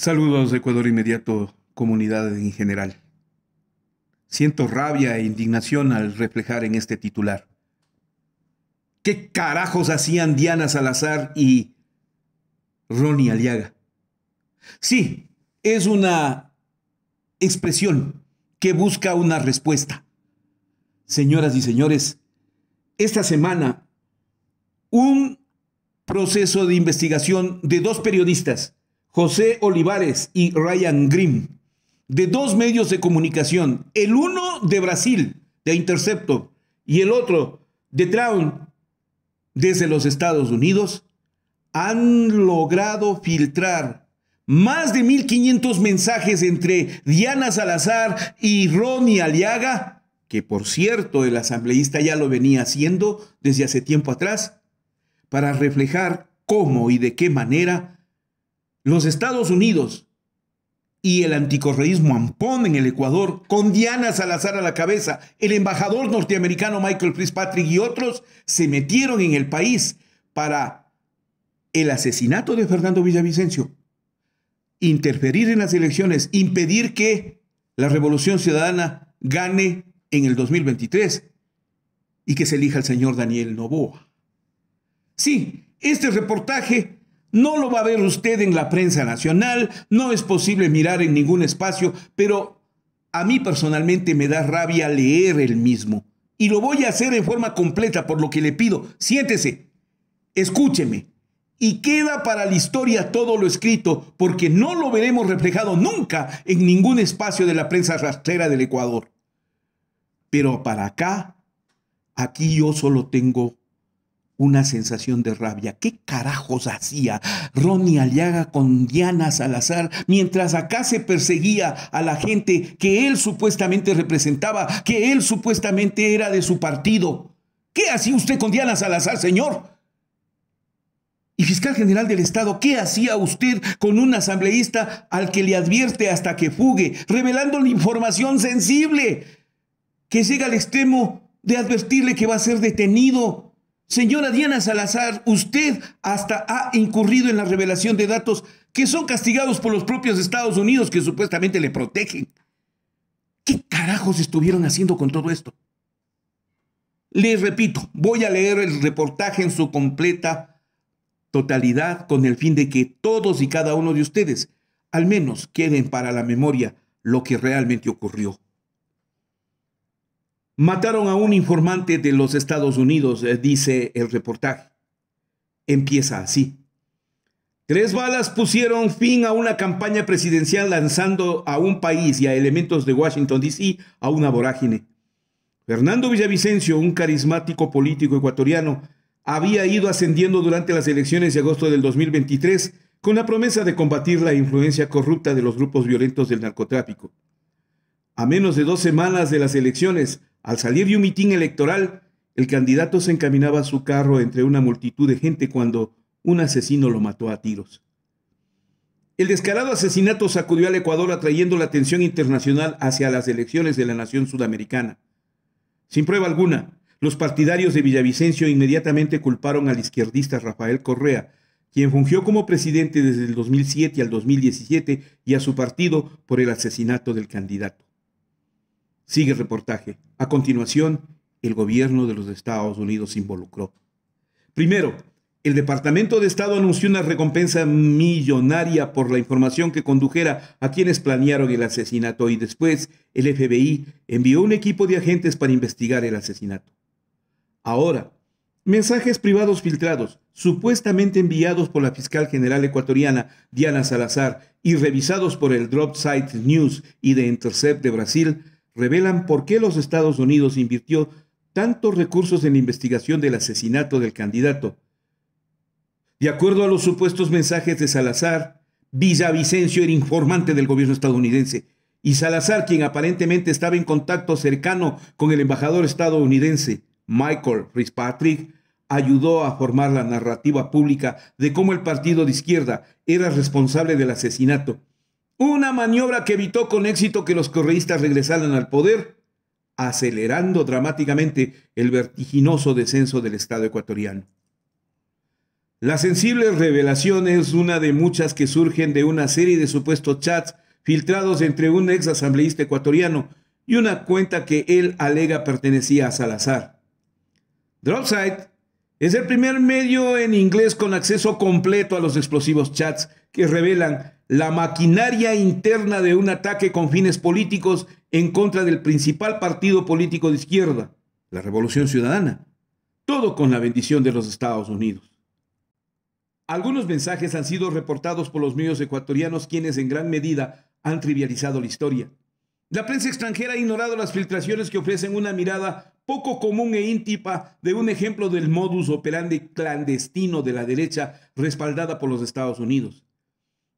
Saludos, Ecuador Inmediato, comunidad en general. Siento rabia e indignación al reflejar en este titular. ¿Qué carajos hacían Diana Salazar y Ronnie Aliaga? Sí, es una expresión que busca una respuesta. Señoras y señores, esta semana un proceso de investigación de dos periodistas, José Olivares y Ryan Grim, de dos medios de comunicación, el uno de Brasil, de Interceptor, y el otro de Traun, desde los Estados Unidos, han logrado filtrar más de 1.500 mensajes entre Diana Salazar y Ronnie Aliaga, que por cierto el asambleísta ya lo venía haciendo desde hace tiempo atrás, para reflejar cómo y de qué manera los Estados Unidos y el anticorreísmo ampón en el Ecuador, con Diana Salazar a la cabeza, el embajador norteamericano Michael Fitzpatrick y otros, se metieron en el país para el asesinato de Fernando Villavicencio, interferir en las elecciones, impedir que la Revolución Ciudadana gane en el 2023 y que se elija al señor Daniel Noboa. Sí, este reportaje no lo va a ver usted en la prensa nacional, no es posible mirar en ningún espacio, pero a mí personalmente me da rabia leer el mismo. Y lo voy a hacer en forma completa, por lo que le pido, siéntese, escúcheme. Y queda para la historia todo lo escrito, porque no lo veremos reflejado nunca en ningún espacio de la prensa rastrera del Ecuador. Pero para acá, aquí yo solo tengo una sensación de rabia. ¿Qué carajos hacía Ronnie Aliaga con Diana Salazar mientras acá se perseguía a la gente que él supuestamente representaba, que él supuestamente era de su partido? ¿Qué hacía usted con Diana Salazar, señor? Y fiscal general del Estado, ¿qué hacía usted con un asambleísta al que le advierte hasta que fugue, revelando la información sensible, que llega al extremo de advertirle que va a ser detenido? Señora Diana Salazar, usted hasta ha incurrido en la revelación de datos que son castigados por los propios Estados Unidos, que supuestamente le protegen. ¿Qué carajos estuvieron haciendo con todo esto? Les repito, voy a leer el reportaje en su completa totalidad con el fin de que todos y cada uno de ustedes al menos queden para la memoria lo que realmente ocurrió. Mataron a un informante de los Estados Unidos, dice el reportaje. Empieza así. 3 balas pusieron fin a una campaña presidencial lanzando a un país y a elementos de Washington, D.C. a una vorágine. Fernando Villavicencio, un carismático político ecuatoriano, había ido ascendiendo durante las elecciones de agosto del 2023 con la promesa de combatir la influencia corrupta de los grupos violentos del narcotráfico. A menos de 2 semanas de las elecciones, al salir de un mitin electoral, el candidato se encaminaba a su carro entre una multitud de gente cuando un asesino lo mató a tiros. El descarado asesinato sacudió al Ecuador, atrayendo la atención internacional hacia las elecciones de la nación sudamericana. Sin prueba alguna, los partidarios de Villavicencio inmediatamente culparon al izquierdista Rafael Correa, quien fungió como presidente desde el 2007 al 2017, y a su partido por el asesinato del candidato. Sigue el reportaje. A continuación, el gobierno de los Estados Unidos se involucró. Primero, el Departamento de Estado anunció una recompensa millonaria por la información que condujera a quienes planearon el asesinato, y después el FBI envió un equipo de agentes para investigar el asesinato. Ahora, mensajes privados filtrados, supuestamente enviados por la fiscal general ecuatoriana Diana Salazar y revisados por el Drop Site News y The Intercept de Brasil, revelan por qué los Estados Unidos invirtió tantos recursos en la investigación del asesinato del candidato. De acuerdo a los supuestos mensajes de Salazar, Villavicencio era informante del gobierno estadounidense, y Salazar, quien aparentemente estaba en contacto cercano con el embajador estadounidense Michael Fitzpatrick, ayudó a formar la narrativa pública de cómo el partido de izquierda era responsable del asesinato. Una maniobra que evitó con éxito que los correístas regresaran al poder, acelerando dramáticamente el vertiginoso descenso del Estado ecuatoriano. La sensible revelación es una de muchas que surgen de una serie de supuestos chats filtrados entre un ex asambleísta ecuatoriano y una cuenta que él alega pertenecía a Salazar. Dropsite es el primer medio en inglés con acceso completo a los explosivos chats que revelan la maquinaria interna de un ataque con fines políticos en contra del principal partido político de izquierda, la Revolución Ciudadana. Todo con la bendición de los Estados Unidos. Algunos mensajes han sido reportados por los medios ecuatorianos, quienes en gran medida han trivializado la historia. La prensa extranjera ha ignorado las filtraciones que ofrecen una mirada poco común e íntima de un ejemplo del modus operandi clandestino de la derecha respaldada por los Estados Unidos.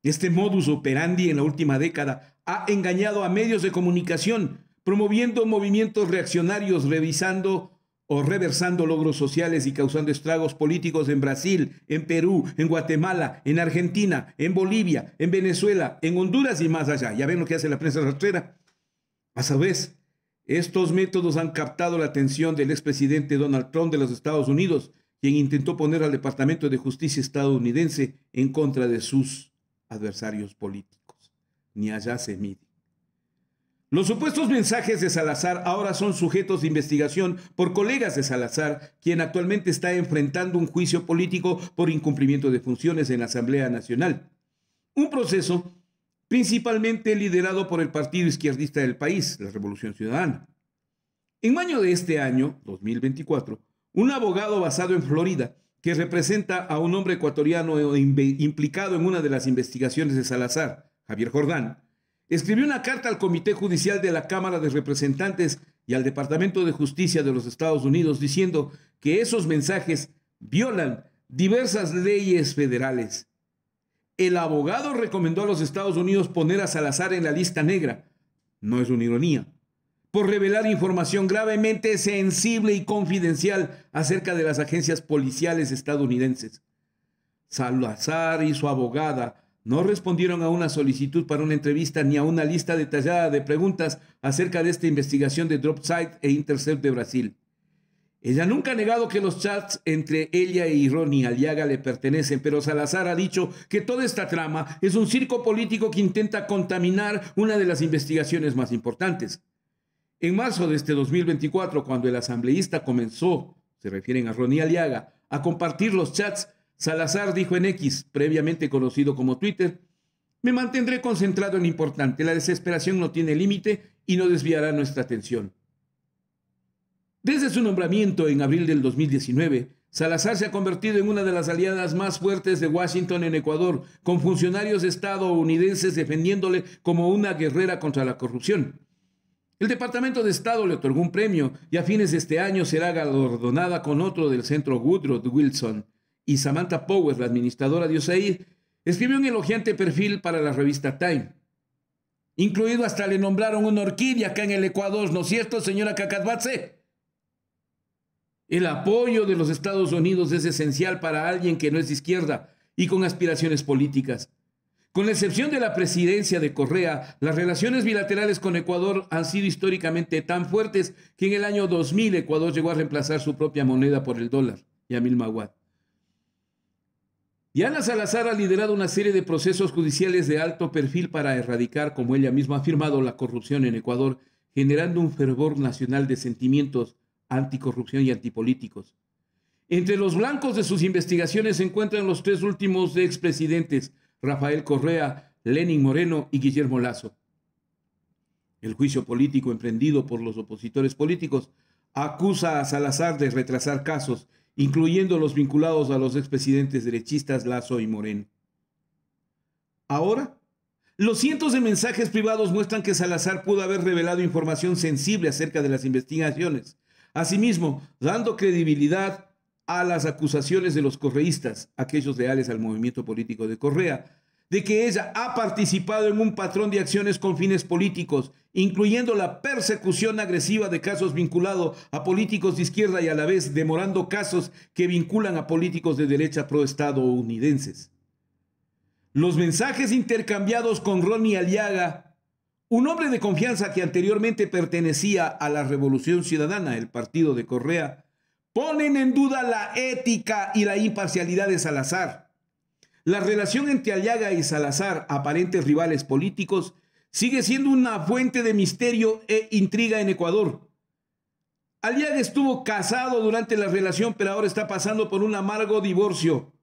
Este modus operandi en la última década ha engañado a medios de comunicación, promoviendo movimientos reaccionarios, revisando o reversando logros sociales y causando estragos políticos en Brasil, en Perú, en Guatemala, en Argentina, en Bolivia, en Venezuela, en Honduras y más allá. Ya ven lo que hace la prensa rastrera. A su vez, estos métodos han captado la atención del expresidente Donald Trump de los Estados Unidos, quien intentó poner al Departamento de Justicia estadounidense en contra de sus adversarios políticos. Ni allá se mide. Los supuestos mensajes de Salazar ahora son sujetos de investigación por colegas de Salazar, quien actualmente está enfrentando un juicio político por incumplimiento de funciones en la Asamblea Nacional. Un proceso principalmente liderado por el partido izquierdista del país, la Revolución Ciudadana. En mayo de este año, 2024, un abogado basado en Florida, que representa a un hombre ecuatoriano implicado en una de las investigaciones de Salazar, Javier Jordán, escribió una carta al Comité Judicial de la Cámara de Representantes y al Departamento de Justicia de los Estados Unidos diciendo que esos mensajes violan diversas leyes federales. El abogado recomendó a los Estados Unidos poner a Salazar en la lista negra, no es una ironía, por revelar información gravemente sensible y confidencial acerca de las agencias policiales estadounidenses. Salazar y su abogada no respondieron a una solicitud para una entrevista ni a una lista detallada de preguntas acerca de esta investigación de Dropsite e Intercept de Brasil. Ella nunca ha negado que los chats entre ella y Ronnie Aliaga le pertenecen, pero Salazar ha dicho que toda esta trama es un circo político que intenta contaminar una de las investigaciones más importantes. En marzo de este 2024, cuando el asambleísta comenzó, se refieren a Ronnie Aliaga, a compartir los chats, Salazar dijo en X, previamente conocido como Twitter: "Me mantendré concentrado en lo importante, la desesperación no tiene límite y no desviará nuestra atención". Desde su nombramiento en abril del 2019, Salazar se ha convertido en una de las aliadas más fuertes de Washington en Ecuador, con funcionarios estadounidenses defendiéndole como una guerrera contra la corrupción. El Departamento de Estado le otorgó un premio y a fines de este año será galardonada con otro del Centro Woodrow Wilson. Y Samantha Powers, la administradora de USAID, escribió un elogiante perfil para la revista Time. Incluido hasta le nombraron una orquídea acá en el Ecuador, ¿no es cierto, señora Cacatbatse? El apoyo de los Estados Unidos es esencial para alguien que no es de izquierda y con aspiraciones políticas. Con la excepción de la presidencia de Correa, las relaciones bilaterales con Ecuador han sido históricamente tan fuertes que en el año 2000 Ecuador llegó a reemplazar su propia moneda por el dólar, Yamil Maguad. Diana Salazar ha liderado una serie de procesos judiciales de alto perfil para erradicar, como ella misma ha afirmado, la corrupción en Ecuador, generando un fervor nacional de sentimientos anticorrupción y antipolíticos. Entre los blancos de sus investigaciones se encuentran los tres últimos expresidentes, Rafael Correa, Lenín Moreno y Guillermo Lasso. El juicio político emprendido por los opositores políticos acusa a Salazar de retrasar casos, incluyendo los vinculados a los expresidentes derechistas Lasso y Moreno. Ahora, los cientos de mensajes privados muestran que Salazar pudo haber revelado información sensible acerca de las investigaciones, asimismo dando credibilidad a las acusaciones de los correístas, aquellos leales al movimiento político de Correa, de que ella ha participado en un patrón de acciones con fines políticos, incluyendo la persecución agresiva de casos vinculados a políticos de izquierda y a la vez demorando casos que vinculan a políticos de derecha proestadounidenses. Los mensajes intercambiados con Ronnie Aliaga, un hombre de confianza que anteriormente pertenecía a la Revolución Ciudadana, el partido de Correa, ponen en duda la ética y la imparcialidad de Salazar. La relación entre Aliaga y Salazar, aparentes rivales políticos, sigue siendo una fuente de misterio e intriga en Ecuador. Aliaga estuvo casado durante la relación, pero ahora está pasando por un amargo divorcio.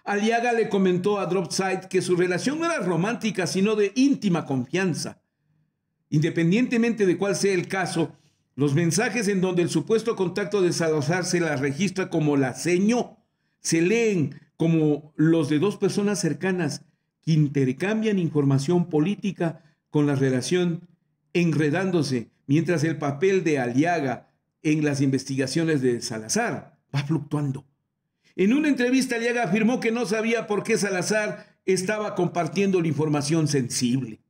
Aliaga le comentó a Dropside que su relación no era romántica, sino de íntima confianza. Independientemente de cuál sea el caso, los mensajes en donde el supuesto contacto de Salazar se la registra como la señó, se leen como los de dos personas cercanas que intercambian información política con la relación enredándose, mientras el papel de Aliaga en las investigaciones de Salazar va fluctuando. En una entrevista, Aliaga afirmó que no sabía por qué Salazar estaba compartiendo la información sensible.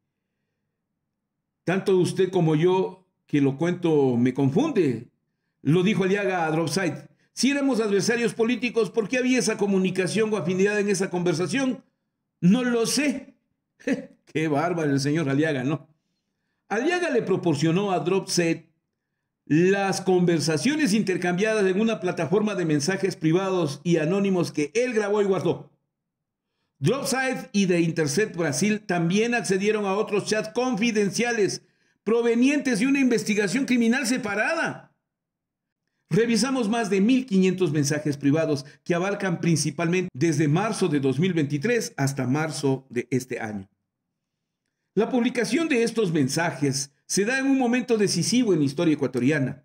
Tanto usted como yo, que lo cuento, me confunde, lo dijo Aliaga a Dropside. Si éramos adversarios políticos, ¿por qué había esa comunicación o afinidad en esa conversación? No lo sé. Qué bárbaro el señor Aliaga, ¿no? Aliaga le proporcionó a Dropside las conversaciones intercambiadas en una plataforma de mensajes privados y anónimos que él grabó y guardó. Dropside y The Intercept Brasil también accedieron a otros chats confidenciales provenientes de una investigación criminal separada. Revisamos más de 1.500 mensajes privados que abarcan principalmente desde marzo de 2023 hasta marzo de este año. La publicación de estos mensajes se da en un momento decisivo en la historia ecuatoriana.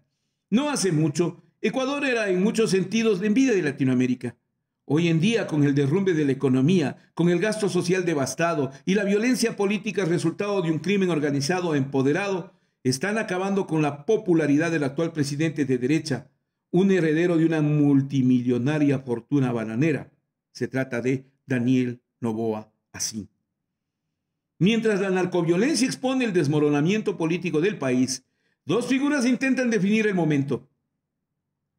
No hace mucho, Ecuador era en muchos sentidos la envidia de Latinoamérica. Hoy en día, con el derrumbe de la economía, con el gasto social devastado y la violencia política resultado de un crimen organizado empoderado, están acabando con la popularidad del actual presidente de derecha, un heredero de una multimillonaria fortuna bananera. Se trata de Daniel Noboa Asín. Mientras la narcoviolencia expone el desmoronamiento político del país, dos figuras intentan definir el momento.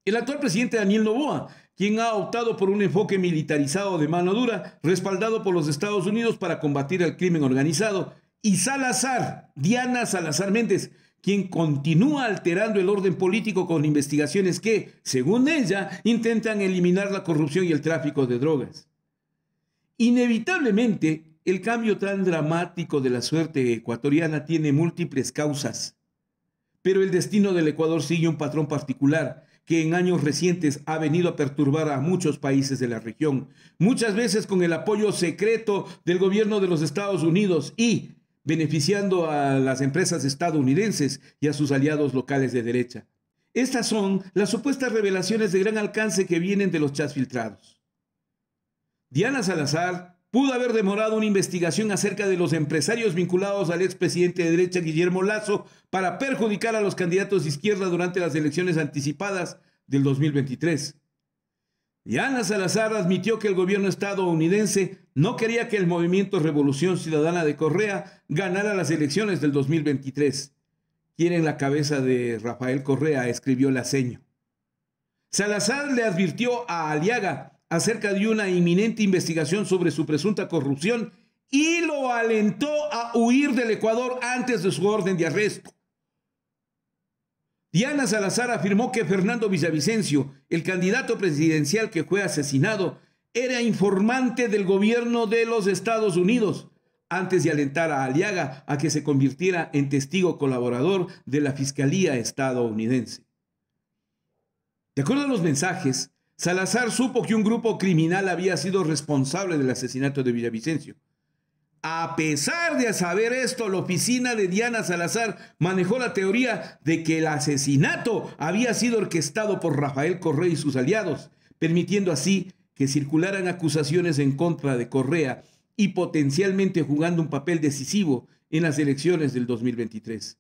El actual presidente Daniel Noboa, quien ha optado por un enfoque militarizado de mano dura, respaldado por los Estados Unidos para combatir el crimen organizado, y Salazar, Diana Salazar Méndez, quien continúa alterando el orden político con investigaciones que, según ella, intentan eliminar la corrupción y el tráfico de drogas. Inevitablemente, el cambio tan dramático de la suerte ecuatoriana tiene múltiples causas, pero el destino del Ecuador sigue un patrón particular que en años recientes ha venido a perturbar a muchos países de la región, muchas veces con el apoyo secreto del gobierno de los Estados Unidos y beneficiando a las empresas estadounidenses y a sus aliados locales de derecha. Estas son las supuestas revelaciones de gran alcance que vienen de los chats filtrados. Diana Salazar pudo haber demorado una investigación acerca de los empresarios vinculados al expresidente de derecha Guillermo Lasso para perjudicar a los candidatos de izquierda durante las elecciones anticipadas del 2023. Diana Salazar admitió que el gobierno estadounidense no quería que el movimiento Revolución Ciudadana de Correa ganara las elecciones del 2023. Quien en la cabeza de Rafael Correa escribió la seño. Salazar le advirtió a Aliaga acerca de una inminente investigación sobre su presunta corrupción y lo alentó a huir del Ecuador antes de su orden de arresto. Diana Salazar afirmó que Fernando Villavicencio, el candidato presidencial que fue asesinado, era informante del gobierno de los Estados Unidos, antes de alentar a Aliaga a que se convirtiera en testigo colaborador de la Fiscalía estadounidense. De acuerdo a los mensajes, Salazar supo que un grupo criminal había sido responsable del asesinato de Villavicencio. A pesar de saber esto, la oficina de Diana Salazar manejó la teoría de que el asesinato había sido orquestado por Rafael Correa y sus aliados, permitiendo así que circularan acusaciones en contra de Correa y potencialmente jugando un papel decisivo en las elecciones del 2023.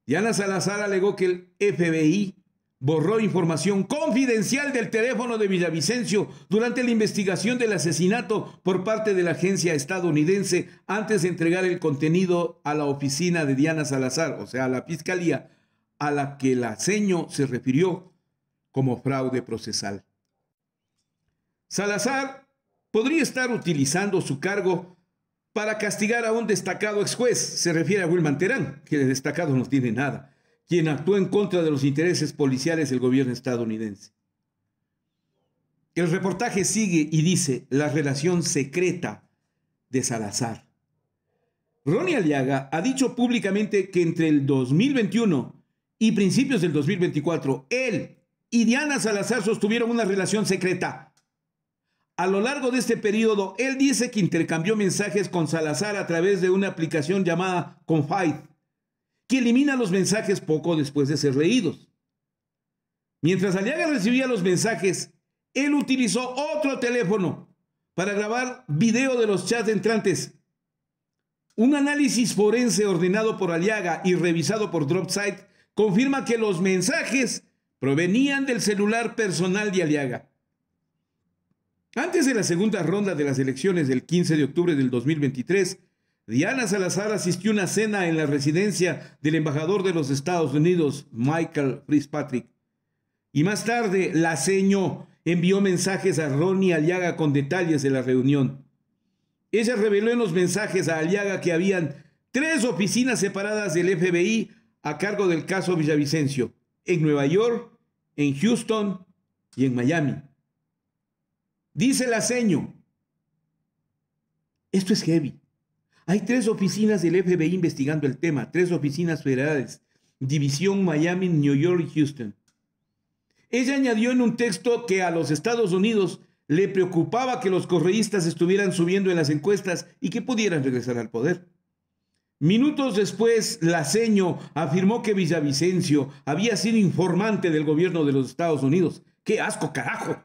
Diana Salazar alegó que el FBI borró información confidencial del teléfono de Villavicencio durante la investigación del asesinato por parte de la agencia estadounidense antes de entregar el contenido a la oficina de Diana Salazar, o sea, a la fiscalía, a la que la seño se refirió como fraude procesal. Salazar podría estar utilizando su cargo para castigar a un destacado ex juez, se refiere a Wilman Terán, que de destacado no tiene nada, quien actuó en contra de los intereses policiales del gobierno estadounidense. El reportaje sigue y dice la relación secreta de Salazar. Ronnie Aliaga ha dicho públicamente que entre el 2021 y principios del 2024, él y Diana Salazar sostuvieron una relación secreta. A lo largo de este periodo, él dice que intercambió mensajes con Salazar a través de una aplicación llamada Confide, que elimina los mensajes poco después de ser leídos. Mientras Aliaga recibía los mensajes, él utilizó otro teléfono para grabar video de los chats entrantes. Un análisis forense ordenado por Aliaga y revisado por DropSite confirma que los mensajes provenían del celular personal de Aliaga. Antes de la segunda ronda de las elecciones del 15 de octubre del 2023, Diana Salazar asistió a una cena en la residencia del embajador de los Estados Unidos, Michael Fitzpatrick. Y más tarde, la seño envió mensajes a Ronnie Aliaga con detalles de la reunión. Ella reveló en los mensajes a Aliaga que habían 3 oficinas separadas del FBI a cargo del caso Villavicencio, en Nueva York, en Houston y en Miami. Dice la seño, esto es heavy. Hay 3 oficinas del FBI investigando el tema, 3 oficinas federales, División Miami, New York y Houston. Ella añadió en un texto que a los Estados Unidos le preocupaba que los correístas estuvieran subiendo en las encuestas y que pudieran regresar al poder. Minutos después, la seño afirmó que Villavicencio había sido informante del gobierno de los Estados Unidos. ¡Qué asco, carajo!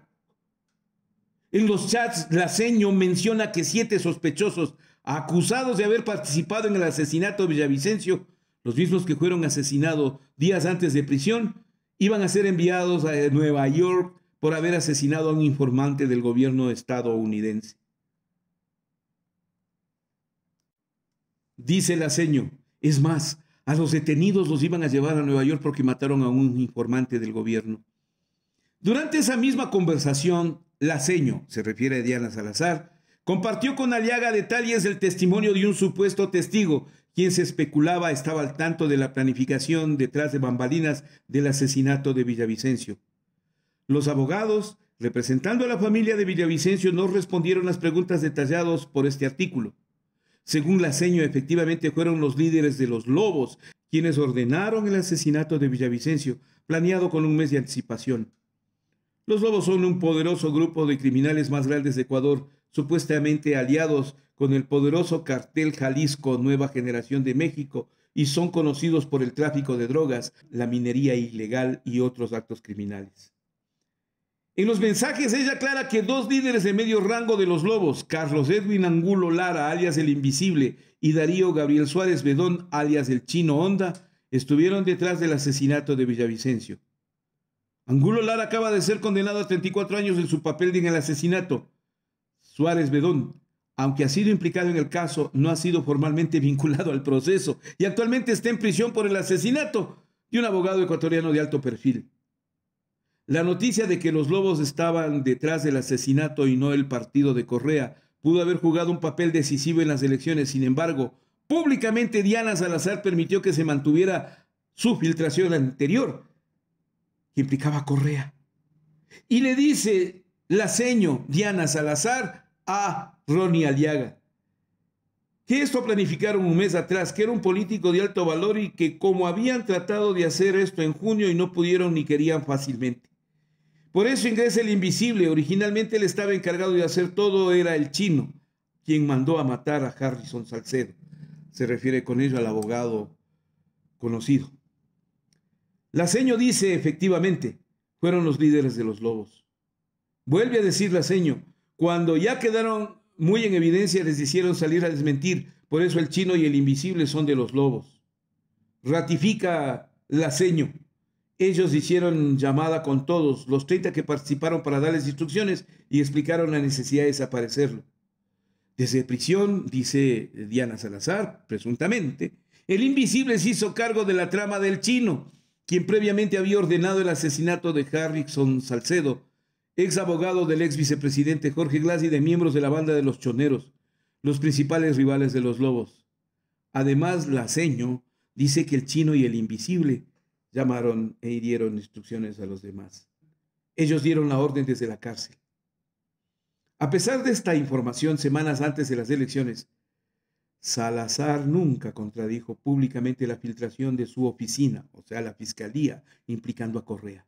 En los chats, la seño menciona que 7 sospechosos acusados de haber participado en el asesinato de Villavicencio, los mismos que fueron asesinados días antes de prisión, iban a ser enviados a Nueva York por haber asesinado a un informante del gobierno estadounidense. Dice la seño, es más, a los detenidos los iban a llevar a Nueva York porque mataron a un informante del gobierno. Durante esa misma conversación, la seño, se refiere a Diana Salazar, compartió con Aliaga detalles del testimonio de un supuesto testigo, quien se especulaba estaba al tanto de la planificación detrás de bambalinas del asesinato de Villavicencio. Los abogados, representando a la familia de Villavicencio, no respondieron las preguntas detalladas por este artículo. Según la seño, efectivamente fueron los líderes de los Lobos quienes ordenaron el asesinato de Villavicencio, planeado con un mes de anticipación. Los Lobos son un poderoso grupo de criminales más grandes de Ecuador, supuestamente aliados con el poderoso cartel Jalisco Nueva Generación de México, y son conocidos por el tráfico de drogas, la minería ilegal y otros actos criminales. En los mensajes ella aclara que 2 líderes de medio rango de los Lobos, Carlos Edwin Angulo Lara, alias el Invisible, y Darío Gabriel Suárez Bedón, alias el Chino Honda, estuvieron detrás del asesinato de Villavicencio. Angulo Lara acaba de ser condenado a 34 años en su papel en el asesinato. Suárez Bedón, aunque ha sido implicado en el caso, no ha sido formalmente vinculado al proceso y actualmente está en prisión por el asesinato de un abogado ecuatoriano de alto perfil. La noticia de que los Lobos estaban detrás del asesinato y no el partido de Correa pudo haber jugado un papel decisivo en las elecciones. Sin embargo, públicamente Diana Salazar permitió que se mantuviera su filtración anterior, que implicaba a Correa. Y le dice la seño Diana Salazar a Ronnie Aliaga que esto planificaron un mes atrás, que era un político de alto valor y que como habían tratado de hacer esto en junio y no pudieron ni querían fácilmente. Por eso ingresa el Invisible. Originalmente él estaba encargado de hacer todo, era el Chino, quien mandó a matar a Harrison Salcedo. Se refiere con ello al abogado conocido. La seño dice, efectivamente, fueron los líderes de los Lobos. Vuelve a decir la seño, cuando ya quedaron muy en evidencia les hicieron salir a desmentir, por eso el Chino y el Invisible son de los Lobos. Ratifica la seño. Ellos hicieron llamada con todos, los 30 que participaron para darles instrucciones y explicaron la necesidad de desaparecerlo. Desde prisión, dice Diana Salazar, presuntamente, el Invisible se hizo cargo de la trama del Chino, quien previamente había ordenado el asesinato de Harrison Salcedo, ex abogado del ex vicepresidente Jorge Glass y de miembros de la banda de los Choneros, los principales rivales de los Lobos. Además, la seño dice que el Chino y el Invisible llamaron e hirieron instrucciones a los demás. Ellos dieron la orden desde la cárcel. A pesar de esta información, semanas antes de las elecciones, Salazar nunca contradijo públicamente la filtración de su oficina, o sea, la fiscalía, implicando a Correa.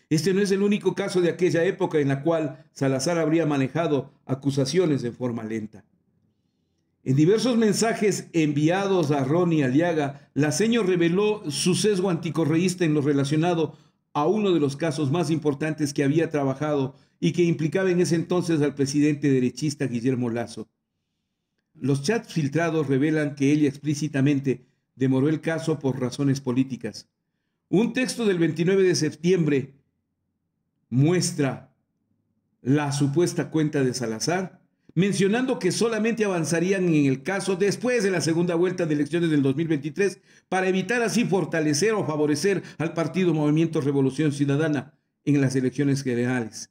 Este no es el único caso de aquella época en la cual Salazar habría manejado acusaciones de forma lenta. En diversos mensajes enviados a Ronnie Aliaga, Laceño reveló su sesgo anticorreísta en lo relacionado a uno de los casos más importantes que había trabajado y que implicaba en ese entonces al presidente derechista Guillermo Lasso. Los chats filtrados revelan que ella explícitamente demoró el caso por razones políticas. Un texto del 29 de septiembre muestra la supuesta cuenta de Salazar, mencionando que solamente avanzarían en el caso después de la segunda vuelta de elecciones del 2023 para evitar así fortalecer o favorecer al partido Movimiento Revolución Ciudadana en las elecciones generales.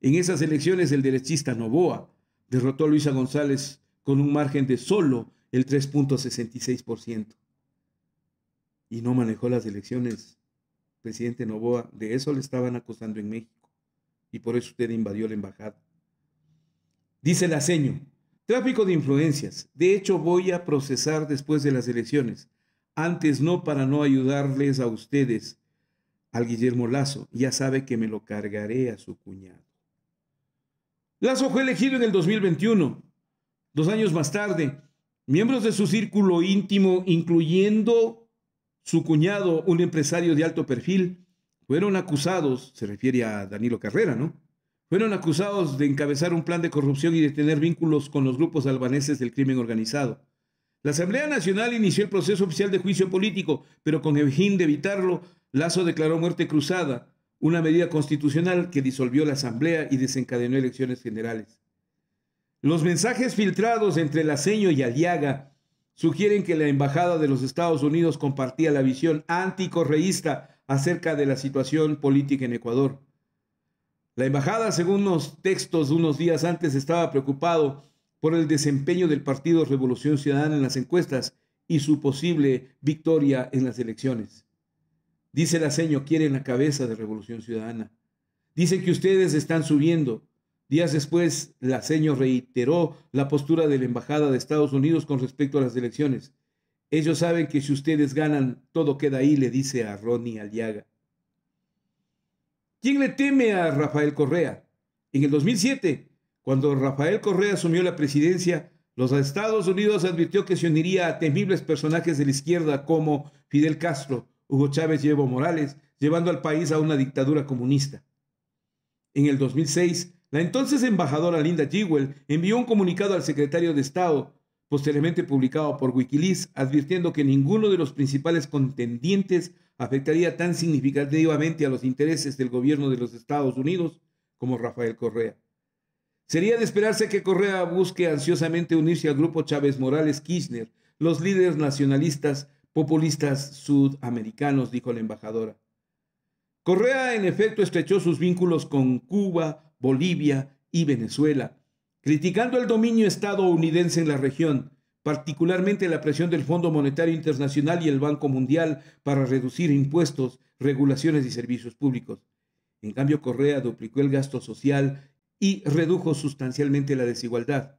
En esas elecciones el derechista Noboa derrotó a Luisa González con un margen de solo el 3.66%. Y no manejó las elecciones. Presidente Noboa, de eso le estaban acusando en México. Y por eso usted invadió la embajada. Dice Laceño, tráfico de influencias. De hecho, voy a procesar después de las elecciones. Antes no, para no ayudarles a ustedes. Al Guillermo Lasso, ya sabe que me lo cargaré a su cuñado. Lasso fue elegido en el 2021. 2 años más tarde, miembros de su círculo íntimo, incluyendo su cuñado, un empresario de alto perfil, fueron acusados, se refiere a Danilo Carrera, ¿no? Fueron acusados de encabezar un plan de corrupción y de tener vínculos con los grupos albaneses del crimen organizado. La Asamblea Nacional inició el proceso oficial de juicio político, pero con el fin de evitarlo, Lasso declaró muerte cruzada, una medida constitucional que disolvió la Asamblea y desencadenó elecciones generales. Los mensajes filtrados entre Laceño y Aliaga sugieren que la Embajada de los Estados Unidos compartía la visión anticorreísta acerca de la situación política en Ecuador. La embajada, según los textos de unos días antes, estaba preocupado por el desempeño del Partido Revolución Ciudadana en las encuestas y su posible victoria en las elecciones. Dice Laceño, quieren la cabeza de Revolución Ciudadana. Dicen que ustedes están subiendo. Días después, Laceño reiteró la postura de la Embajada de Estados Unidos con respecto a las elecciones. Ellos saben que si ustedes ganan, todo queda ahí, le dice a Ronnie Aliaga. ¿Quién le teme a Rafael Correa? En el 2007, cuando Rafael Correa asumió la presidencia, los Estados Unidos advirtió que se uniría a temibles personajes de la izquierda como Fidel Castro, Hugo Chávez y Evo Morales, llevando al país a una dictadura comunista. En el 2006, la entonces embajadora Linda Jewell envió un comunicado al secretario de Estado, posteriormente publicado por Wikileaks, advirtiendo que ninguno de los principales contendientes afectaría tan significativamente a los intereses del gobierno de los Estados Unidos como Rafael Correa. Sería de esperarse que Correa busque ansiosamente unirse al grupo Chávez Morales Kirchner, los líderes nacionalistas populistas sudamericanos, dijo la embajadora. Correa, en efecto, estrechó sus vínculos con Cuba, Bolivia y Venezuela, criticando el dominio estadounidense en la región, particularmente la presión del Fondo Monetario Internacional y el Banco Mundial para reducir impuestos, regulaciones y servicios públicos. En cambio, Correa duplicó el gasto social y redujo sustancialmente la desigualdad,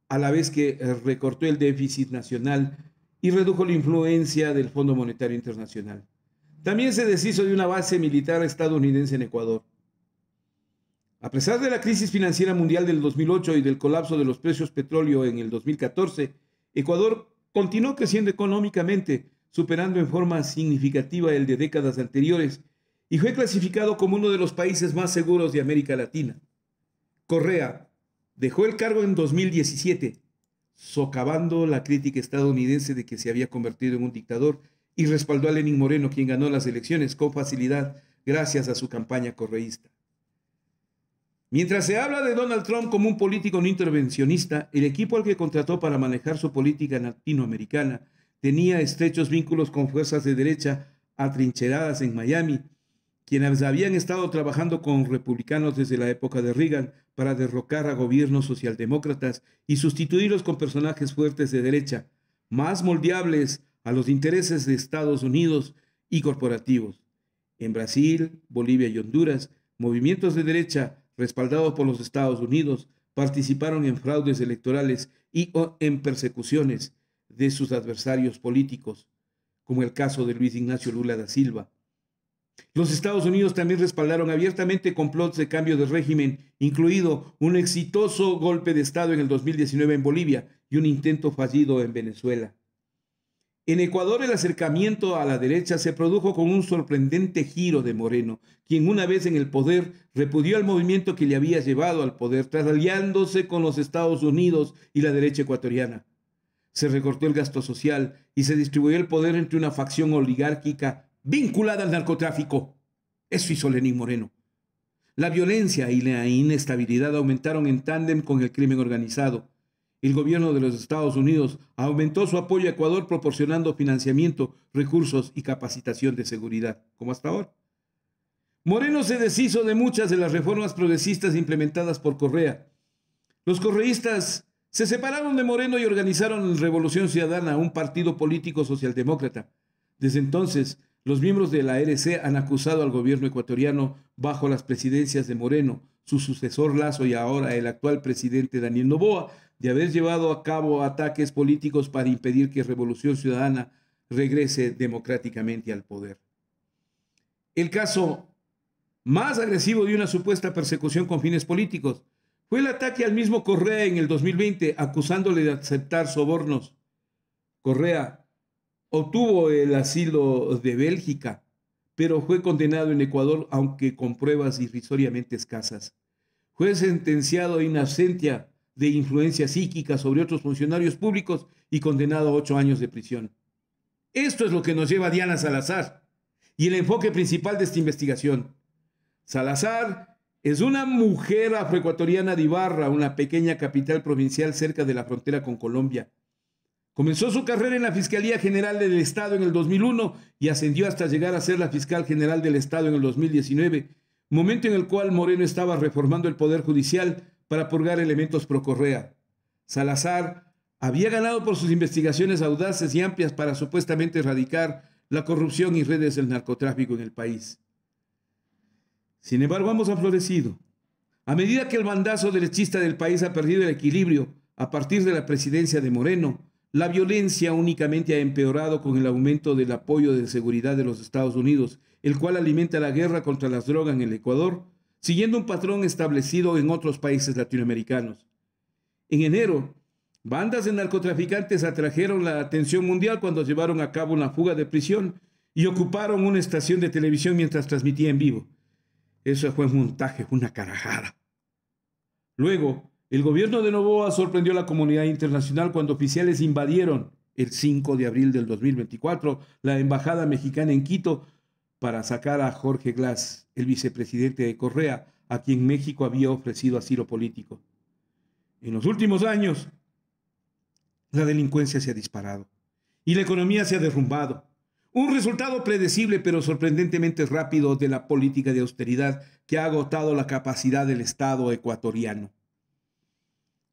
a la vez que recortó el déficit nacional y redujo la influencia del Fondo Monetario Internacional. También se deshizo de una base militar estadounidense en Ecuador. A pesar de la crisis financiera mundial del 2008 y del colapso de los precios petróleo en el 2014, Ecuador continuó creciendo económicamente, superando en forma significativa el de décadas anteriores, y fue clasificado como uno de los países más seguros de América Latina. Correa dejó el cargo en 2017, socavando la crítica estadounidense de que se había convertido en un dictador, y respaldó a Lenín Moreno, quien ganó las elecciones con facilidad gracias a su campaña correísta. Mientras se habla de Donald Trump como un político no intervencionista, el equipo al que contrató para manejar su política latinoamericana tenía estrechos vínculos con fuerzas de derecha atrincheradas en Miami, quienes habían estado trabajando con republicanos desde la época de Reagan para derrocar a gobiernos socialdemócratas y sustituirlos con personajes fuertes de derecha, más moldeables a los intereses de Estados Unidos y corporativos. En Brasil, Bolivia y Honduras, movimientos de derecha respaldados por los Estados Unidos participaron en fraudes electorales y en persecuciones de sus adversarios políticos, como el caso de Luis Ignacio Lula da Silva. Los Estados Unidos también respaldaron abiertamente complots de cambio de régimen, incluido un exitoso golpe de Estado en el 2019 en Bolivia y un intento fallido en Venezuela. En Ecuador, el acercamiento a la derecha se produjo con un sorprendente giro de Moreno, quien una vez en el poder repudió al movimiento que le había llevado al poder, tras aliándose con los Estados Unidos y la derecha ecuatoriana. Se recortó el gasto social y se distribuyó el poder entre una facción oligárquica vinculada al narcotráfico. Eso hizo Lenín Moreno. La violencia y la inestabilidad aumentaron en tándem con el crimen organizado. El gobierno de los Estados Unidos aumentó su apoyo a Ecuador proporcionando financiamiento, recursos y capacitación de seguridad, como hasta ahora. Moreno se deshizo de muchas de las reformas progresistas implementadas por Correa. Los correístas se separaron de Moreno y organizaron Revolución Ciudadana, un partido político socialdemócrata. Desde entonces, los miembros de la RC han acusado al gobierno ecuatoriano bajo las presidencias de Moreno, su sucesor Lasso y ahora el actual presidente Daniel Noboa, de haber llevado a cabo ataques políticos para impedir que Revolución Ciudadana regrese democráticamente al poder. El caso más agresivo de una supuesta persecución con fines políticos fue el ataque al mismo Correa en el 2020, acusándole de aceptar sobornos. Correa obtuvo el asilo de Bélgica, pero fue condenado en Ecuador, aunque con pruebas irrisoriamente escasas. Fue sentenciado in absentia de influencia psíquica sobre otros funcionarios públicos y condenado a 8 años de prisión. Esto es lo que nos lleva a Diana Salazar y el enfoque principal de esta investigación. Salazar es una mujer afroecuatoriana de Ibarra, una pequeña capital provincial cerca de la frontera con Colombia. Comenzó su carrera en la Fiscalía General del Estado en el 2001 y ascendió hasta llegar a ser la Fiscal General del Estado en el 2019, momento en el cual Moreno estaba reformando el Poder Judicial para purgar elementos pro Correa. Salazar había ganado por sus investigaciones audaces y amplias para supuestamente erradicar la corrupción y redes del narcotráfico en el país. Sin embargo, ambos han florecido. A medida que el bandazo derechista del país ha perdido el equilibrio a partir de la presidencia de Moreno, la violencia únicamente ha empeorado con el aumento del apoyo de seguridad de los Estados Unidos, el cual alimenta la guerra contra las drogas en el Ecuador, siguiendo un patrón establecido en otros países latinoamericanos. En enero, bandas de narcotraficantes atrajeron la atención mundial cuando llevaron a cabo una fuga de prisión y ocuparon una estación de televisión mientras transmitía en vivo. Eso fue un montaje, una carajada. Luego, el gobierno de Noboa sorprendió a la comunidad internacional cuando oficiales invadieron el 5 de abril del 2024 la embajada mexicana en Quito para sacar a Jorge Glass, el vicepresidente de Correa, a quien México había ofrecido asilo político. En los últimos años, la delincuencia se ha disparado y la economía se ha derrumbado. Un resultado predecible pero sorprendentemente rápido de la política de austeridad que ha agotado la capacidad del Estado ecuatoriano.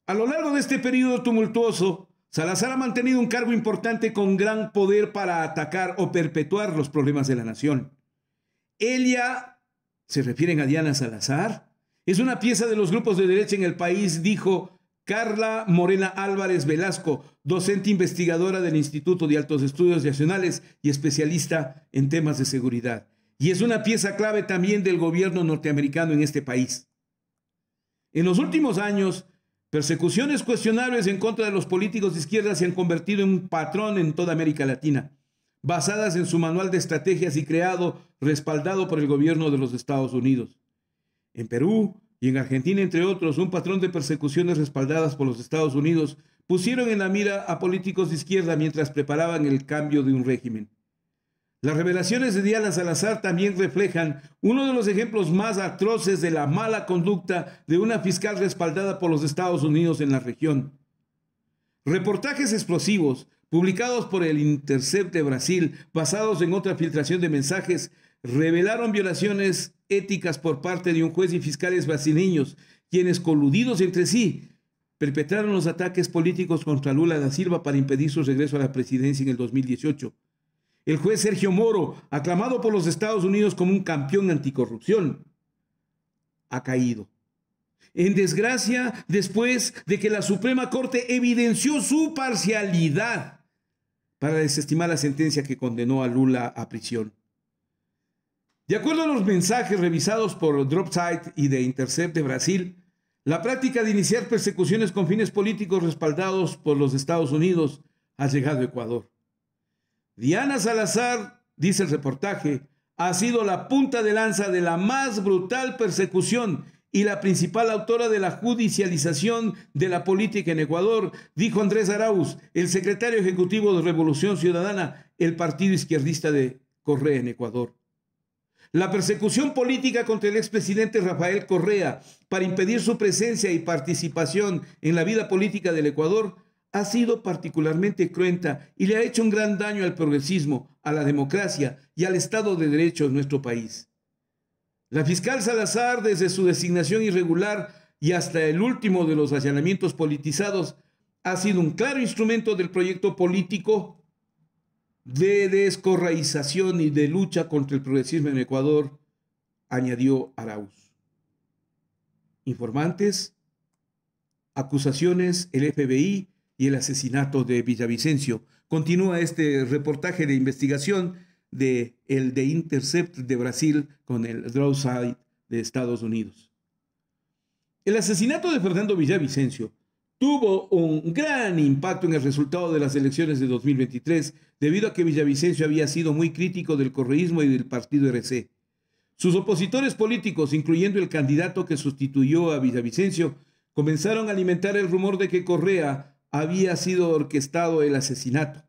A lo largo de este periodo tumultuoso, Salazar ha mantenido un cargo importante con gran poder para atacar o perpetuar los problemas de la nación. Ella, ¿se refieren a Diana Salazar? Es una pieza de los grupos de derecha en el país, dijo Carla Morena Álvarez Velasco, docente investigadora del Instituto de Altos Estudios Nacionales y especialista en temas de seguridad. Y es una pieza clave también del gobierno norteamericano en este país. En los últimos años, persecuciones cuestionables en contra de los políticos de izquierda se han convertido en un patrón en toda América Latina, basadas en su manual de estrategias y respaldado por el gobierno de los Estados Unidos. En Perú y en Argentina, entre otros, un patrón de persecuciones respaldadas por los Estados Unidos pusieron en la mira a políticos de izquierda mientras preparaban el cambio de un régimen. Las revelaciones de Diana Salazar también reflejan uno de los ejemplos más atroces de la mala conducta de una fiscal respaldada por los Estados Unidos en la región. Reportajes explosivos publicados por el Intercept de Brasil, basados en otra filtración de mensajes, revelaron violaciones éticas por parte de un juez y fiscales brasileños, quienes, coludidos entre sí, perpetraron los ataques políticos contra Lula da Silva para impedir su regreso a la presidencia en el 2018. El juez Sergio Moro, aclamado por los Estados Unidos como un campeón anticorrupción, ha caído en desgracia después de que la Suprema Corte evidenció su parcialidad para desestimar la sentencia que condenó a Lula a prisión. De acuerdo a los mensajes revisados por Dropsite y The Intercept de Brasil, la práctica de iniciar persecuciones con fines políticos respaldados por los Estados Unidos ha llegado a Ecuador. Diana Salazar, dice el reportaje, ha sido la punta de lanza de la más brutal persecución y la principal autora de la judicialización de la política en Ecuador, dijo Andrés Arauz, el secretario ejecutivo de Revolución Ciudadana, el partido izquierdista de Correa en Ecuador. La persecución política contra el expresidente Rafael Correa para impedir su presencia y participación en la vida política del Ecuador ha sido particularmente cruenta y le ha hecho un gran daño al progresismo, a la democracia y al Estado de Derecho en nuestro país. La fiscal Salazar, desde su designación irregular y hasta el último de los allanamientos politizados, ha sido un claro instrumento del proyecto político de descorraización y de lucha contra el progresismo en Ecuador, añadió Arauz. Informantes, acusaciones, el FBI y el asesinato de Villavicencio. Continúa este reportaje de investigación de el The Intercept de Brasil con el Dropsite de Estados Unidos. El asesinato de Fernando Villavicencio tuvo un gran impacto en el resultado de las elecciones de 2023 debido a que Villavicencio había sido muy crítico del correísmo y del partido RC. Sus opositores políticos, incluyendo el candidato que sustituyó a Villavicencio, comenzaron a alimentar el rumor de que Correa había sido orquestado el asesinato.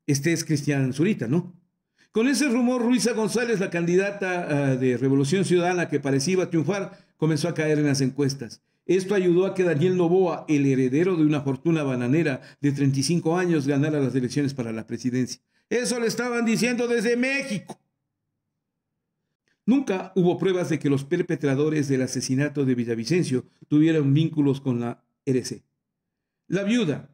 Este es Cristian Zurita, ¿no? Con ese rumor, Luisa González, la candidata de Revolución Ciudadana que parecía triunfar, comenzó a caer en las encuestas. Esto ayudó a que Daniel Noboa, el heredero de una fortuna bananera de 35 años, ganara las elecciones para la presidencia. Eso le estaban diciendo desde México. Nunca hubo pruebas de que los perpetradores del asesinato de Villavicencio tuvieran vínculos con la RC. La viuda,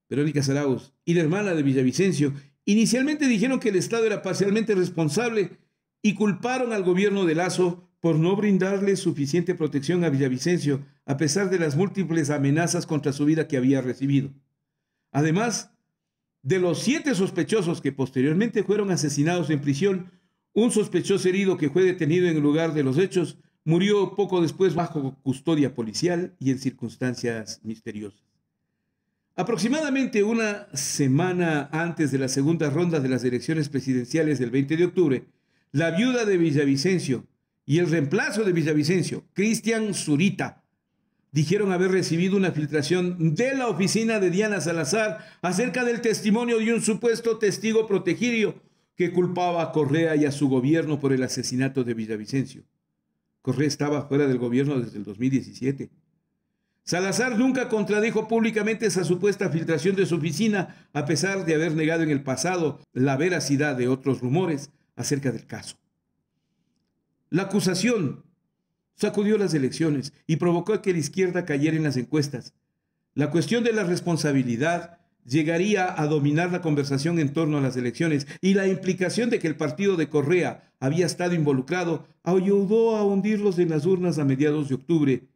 Verónica Zarauz, y la hermana de Villavicencio inicialmente dijeron que el Estado era parcialmente responsable y culparon al gobierno de Lasso por no brindarle suficiente protección a Villavicencio, a pesar de las múltiples amenazas contra su vida que había recibido. Además, de los 7 sospechosos que posteriormente fueron asesinados en prisión, un sospechoso herido que fue detenido en el lugar de los hechos murió poco después bajo custodia policial y en circunstancias misteriosas. Aproximadamente una semana antes de la segunda ronda de las elecciones presidenciales del 20 de octubre, la viuda de Villavicencio y el reemplazo de Villavicencio, Cristian Zurita, dijeron haber recibido una filtración de la oficina de Diana Salazar acerca del testimonio de un supuesto testigo protegido que culpaba a Correa y a su gobierno por el asesinato de Villavicencio. Correa estaba fuera del gobierno desde el 2017. Salazar nunca contradijo públicamente esa supuesta filtración de su oficina, a pesar de haber negado en el pasado la veracidad de otros rumores acerca del caso. La acusación sacudió las elecciones y provocó que la izquierda cayera en las encuestas. La cuestión de la responsabilidad llegaría a dominar la conversación en torno a las elecciones y la implicación de que el partido de Correa había estado involucrado ayudó a hundirlos en las urnas a mediados de octubre.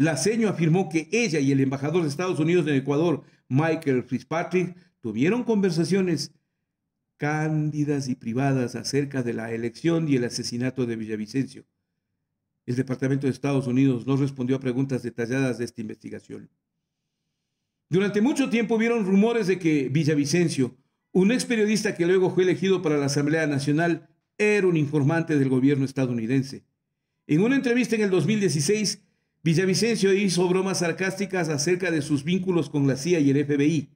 La Seño afirmó que ella y el embajador de Estados Unidos en Ecuador, Michael Fitzpatrick, tuvieron conversaciones cándidas y privadas acerca de la elección y el asesinato de Villavicencio. El Departamento de Estados Unidos no respondió a preguntas detalladas de esta investigación. Durante mucho tiempo hubieron rumores de que Villavicencio, un ex periodista que luego fue elegido para la Asamblea Nacional, era un informante del gobierno estadounidense. En una entrevista en el 2016, Villavicencio hizo bromas sarcásticas acerca de sus vínculos con la CIA y el FBI.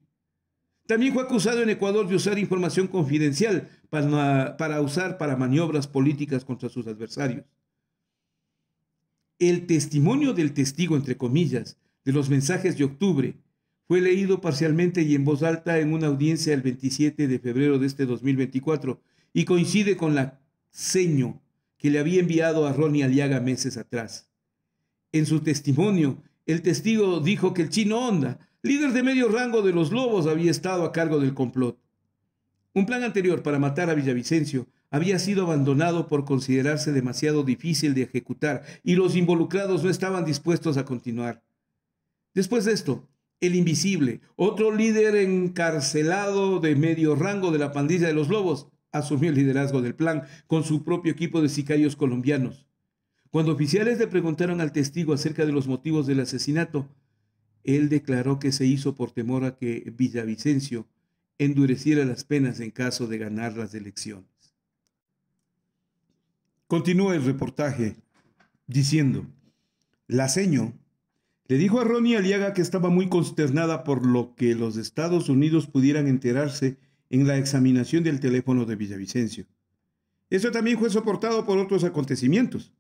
También fue acusado en Ecuador de usar información confidencial para usar para maniobras políticas contra sus adversarios. El testimonio del testigo, entre comillas, de los mensajes de octubre, fue leído parcialmente y en voz alta en una audiencia el 27 de febrero de este 2024 y coincide con la seño que le había enviado a Ronnie Aliaga meses atrás. En su testimonio, el testigo dijo que el Chino Honda, líder de medio rango de los Lobos, había estado a cargo del complot. Un plan anterior para matar a Villavicencio había sido abandonado por considerarse demasiado difícil de ejecutar y los involucrados no estaban dispuestos a continuar. Después de esto, el Invisible, otro líder encarcelado de medio rango de la pandilla de los Lobos, asumió el liderazgo del plan con su propio equipo de sicarios colombianos. Cuando oficiales le preguntaron al testigo acerca de los motivos del asesinato, él declaró que se hizo por temor a que Villavicencio endureciera las penas en caso de ganar las elecciones. Continúa el reportaje diciendo: la seño le dijo a Ronnie Aliaga que estaba muy consternada por lo que los Estados Unidos pudieran enterarse en la examinación del teléfono de Villavicencio. Esto también fue soportado por otros acontecimientos.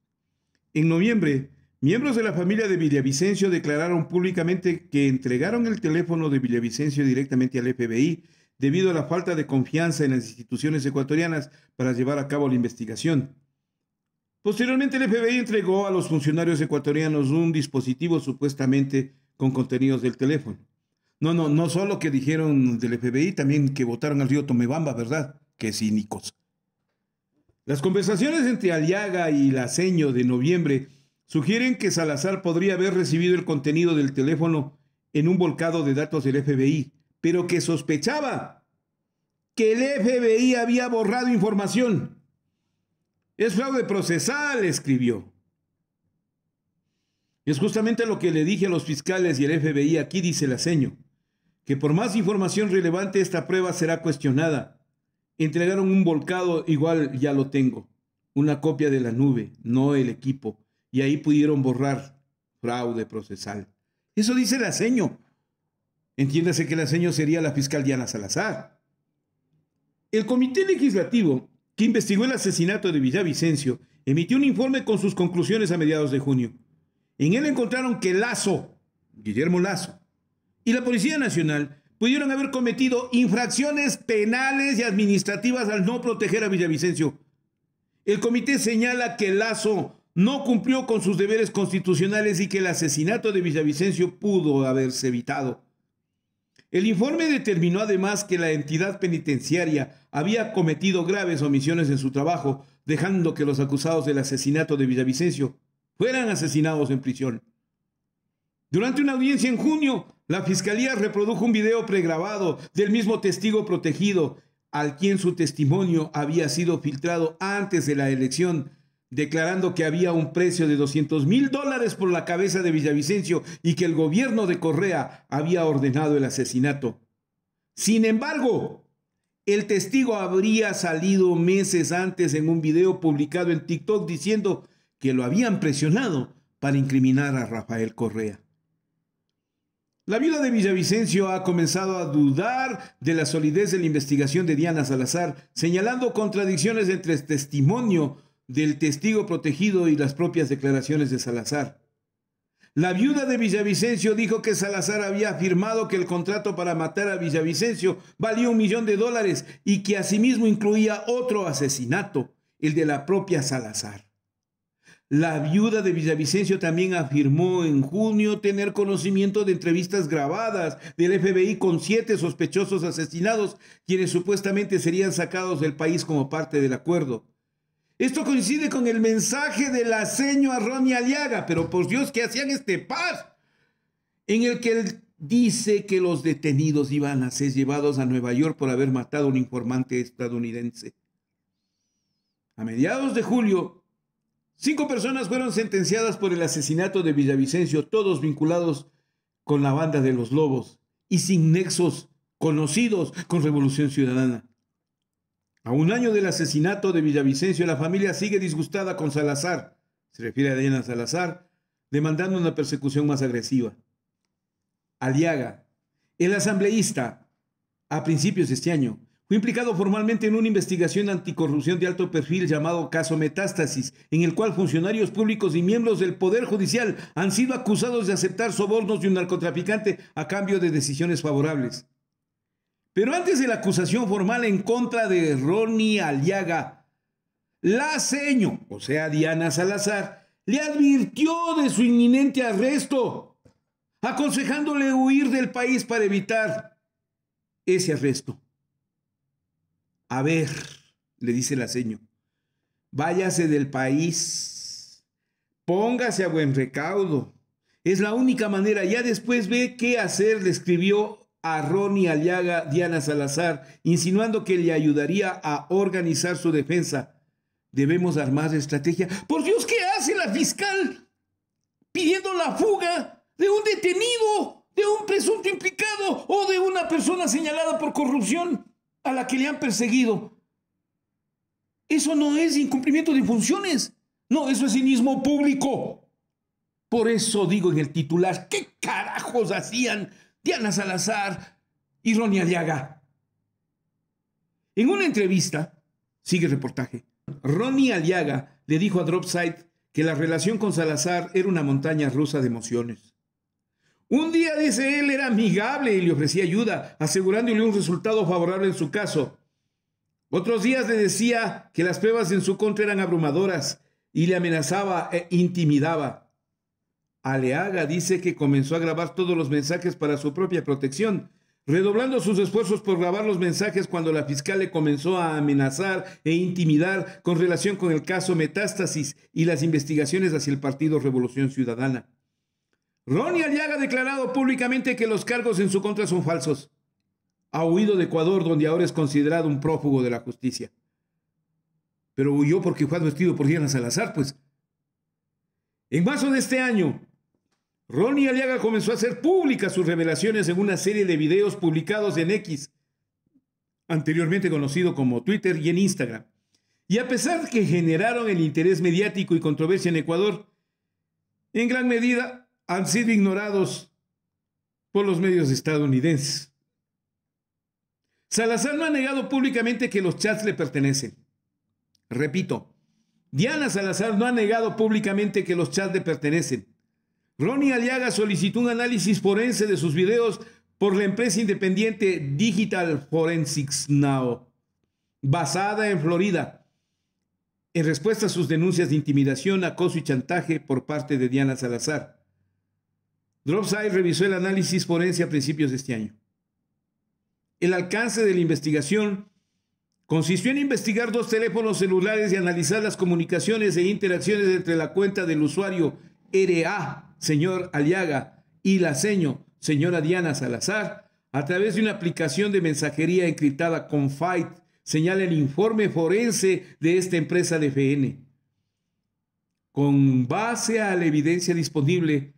En noviembre, miembros de la familia de Villavicencio declararon públicamente que entregaron el teléfono de Villavicencio directamente al FBI debido a la falta de confianza en las instituciones ecuatorianas para llevar a cabo la investigación. Posteriormente, el FBI entregó a los funcionarios ecuatorianos un dispositivo supuestamente con contenidos del teléfono. No solo que dijeron del FBI, también que botaron al río Tomebamba, ¿verdad? Qué cínicos. Las conversaciones entre Aliaga y la seño de noviembre sugieren que Salazar podría haber recibido el contenido del teléfono en un volcado de datos del FBI, pero que sospechaba que el FBI había borrado información. Es fraude procesal, escribió. Es justamente lo que le dije a los fiscales y el FBI. Aquí dice la seño, que por más información relevante esta prueba será cuestionada. Entregaron un volcado, igual ya lo tengo. Una copia de la nube, no el equipo. Y ahí pudieron borrar. Fraude procesal. Eso dice la seño. Entiéndase que la seño sería la fiscal Diana Salazar. El comité legislativo que investigó el asesinato de Villavicencio emitió un informe con sus conclusiones a mediados de junio. En él encontraron que Lazo, Guillermo Lazo, y la Policía Nacional pudieron haber cometido infracciones penales y administrativas al no proteger a Villavicencio. El comité señala que Lazo no cumplió con sus deberes constitucionales y que el asesinato de Villavicencio pudo haberse evitado. El informe determinó además que la entidad penitenciaria había cometido graves omisiones en su trabajo, dejando que los acusados del asesinato de Villavicencio fueran asesinados en prisión. Durante una audiencia en junio, la Fiscalía reprodujo un video pregrabado del mismo testigo protegido, al quien su testimonio había sido filtrado antes de la elección, declarando que había un precio de $200,000 por la cabeza de Villavicencio y que el gobierno de Correa había ordenado el asesinato. Sin embargo, el testigo habría salido meses antes en un video publicado en TikTok diciendo que lo habían presionado para incriminar a Rafael Correa. La viuda de Villavicencio ha comenzado a dudar de la solidez de la investigación de Diana Salazar, señalando contradicciones entre el testimonio del testigo protegido y las propias declaraciones de Salazar. La viuda de Villavicencio dijo que Salazar había afirmado que el contrato para matar a Villavicencio valía $1 millón y que asimismo incluía otro asesinato, el de la propia Salazar. La viuda de Villavicencio también afirmó en junio tener conocimiento de entrevistas grabadas del FBI con 7 sospechosos asesinados, quienes supuestamente serían sacados del país como parte del acuerdo. Esto coincide con el mensaje de la seño a Ronnie Aliaga, pero por Dios que hacían este paz, en el que él dice que los detenidos iban a ser llevados a Nueva York por haber matado a un informante estadounidense. A mediados de julio, 5 personas fueron sentenciadas por el asesinato de Villavicencio, todos vinculados con la banda de los Lobos y sin nexos conocidos con Revolución Ciudadana. A un año del asesinato de Villavicencio, la familia sigue disgustada con Salazar, se refiere a Diana Salazar, demandando una persecución más agresiva. Aliaga, el asambleísta, a principios de este año, fue implicado formalmente en una investigación anticorrupción de alto perfil llamado Caso Metástasis, en el cual funcionarios públicos y miembros del Poder Judicial han sido acusados de aceptar sobornos de un narcotraficante a cambio de decisiones favorables. Pero antes de la acusación formal en contra de Ronnie Aliaga, la seño, o sea Diana Salazar, le advirtió de su inminente arresto, aconsejándole huir del país para evitar ese arresto. A ver, le dice la seño, váyase del país, póngase a buen recaudo. Es la única manera. Ya después ve qué hacer, le escribió a Ronnie Aliaga Diana Salazar, insinuando que le ayudaría a organizar su defensa. Debemos armar estrategia. Por Dios, ¿qué hace la fiscal? Pidiendo la fuga de un detenido, de un presunto implicado o de una persona señalada por corrupción a la que le han perseguido. Eso no es incumplimiento de funciones. No, eso es cinismo público. Por eso digo en el titular, ¿qué carajos hacían Diana Salazar y Ronnie Aliaga? En una entrevista, sigue el reportaje, Ronnie Aliaga le dijo a Dropside que la relación con Salazar era una montaña rusa de emociones. Un día, dice él, era amigable y le ofrecía ayuda, asegurándole un resultado favorable en su caso. Otros días le decía que las pruebas en su contra eran abrumadoras y le amenazaba e intimidaba. Aliaga dice que comenzó a grabar todos los mensajes para su propia protección, redoblando sus esfuerzos por grabar los mensajes cuando la fiscal le comenzó a amenazar e intimidar con relación con el caso Metástasis y las investigaciones hacia el Partido Revolución Ciudadana. Ronnie Aliaga ha declarado públicamente que los cargos en su contra son falsos. Ha huido de Ecuador, donde ahora es considerado un prófugo de la justicia. Pero huyó porque fue advertido por Diana Salazar, pues. En marzo de este año, Ronnie Aliaga comenzó a hacer públicas sus revelaciones en una serie de videos publicados en X, anteriormente conocido como Twitter, y en Instagram. Y a pesar de que generaron el interés mediático y controversia en Ecuador, en gran medida han sido ignorados por los medios estadounidenses. Salazar no ha negado públicamente que los chats le pertenecen. Repito, Diana Salazar no ha negado públicamente que los chats le pertenecen. Ronnie Aliaga solicitó un análisis forense de sus videos por la empresa independiente Digital Forensics Now, basada en Florida, en respuesta a sus denuncias de intimidación, acoso y chantaje por parte de Diana Salazar. Dropside revisó el análisis forense a principios de este año. El alcance de la investigación consistió en investigar 2 teléfonos celulares y analizar las comunicaciones e interacciones entre la cuenta del usuario RA, señor Aliaga, y la señora Diana Salazar, a través de una aplicación de mensajería encriptada Confide, señala el informe forense de esta empresa de FN. Con base a la evidencia disponible,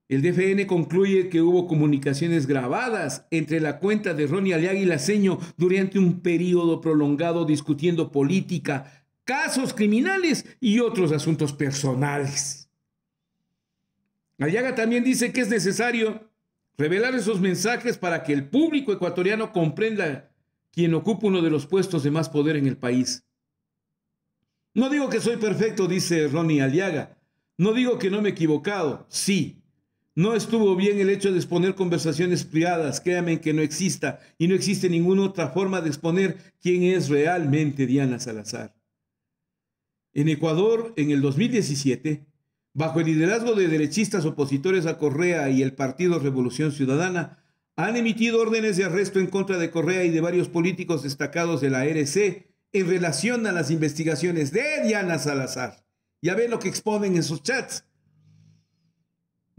el DFN concluye que hubo comunicaciones grabadas entre la cuenta de Ronnie Aliaga y la seño durante un periodo prolongado discutiendo política, casos criminales y otros asuntos personales. Aliaga también dice que es necesario revelar esos mensajes para que el público ecuatoriano comprenda quién ocupa uno de los puestos de más poder en el país. No digo que soy perfecto, dice Ronnie Aliaga. No digo que no me he equivocado. Sí. No estuvo bien el hecho de exponer conversaciones privadas, créanme que no exista, y no existe ninguna otra forma de exponer quién es realmente Diana Salazar. En Ecuador, en el 2017, bajo el liderazgo de derechistas opositores a Correa y el Partido Revolución Ciudadana, han emitido órdenes de arresto en contra de Correa y de varios políticos destacados de la RC en relación a las investigaciones de Diana Salazar. Ya ven lo que exponen en sus chats.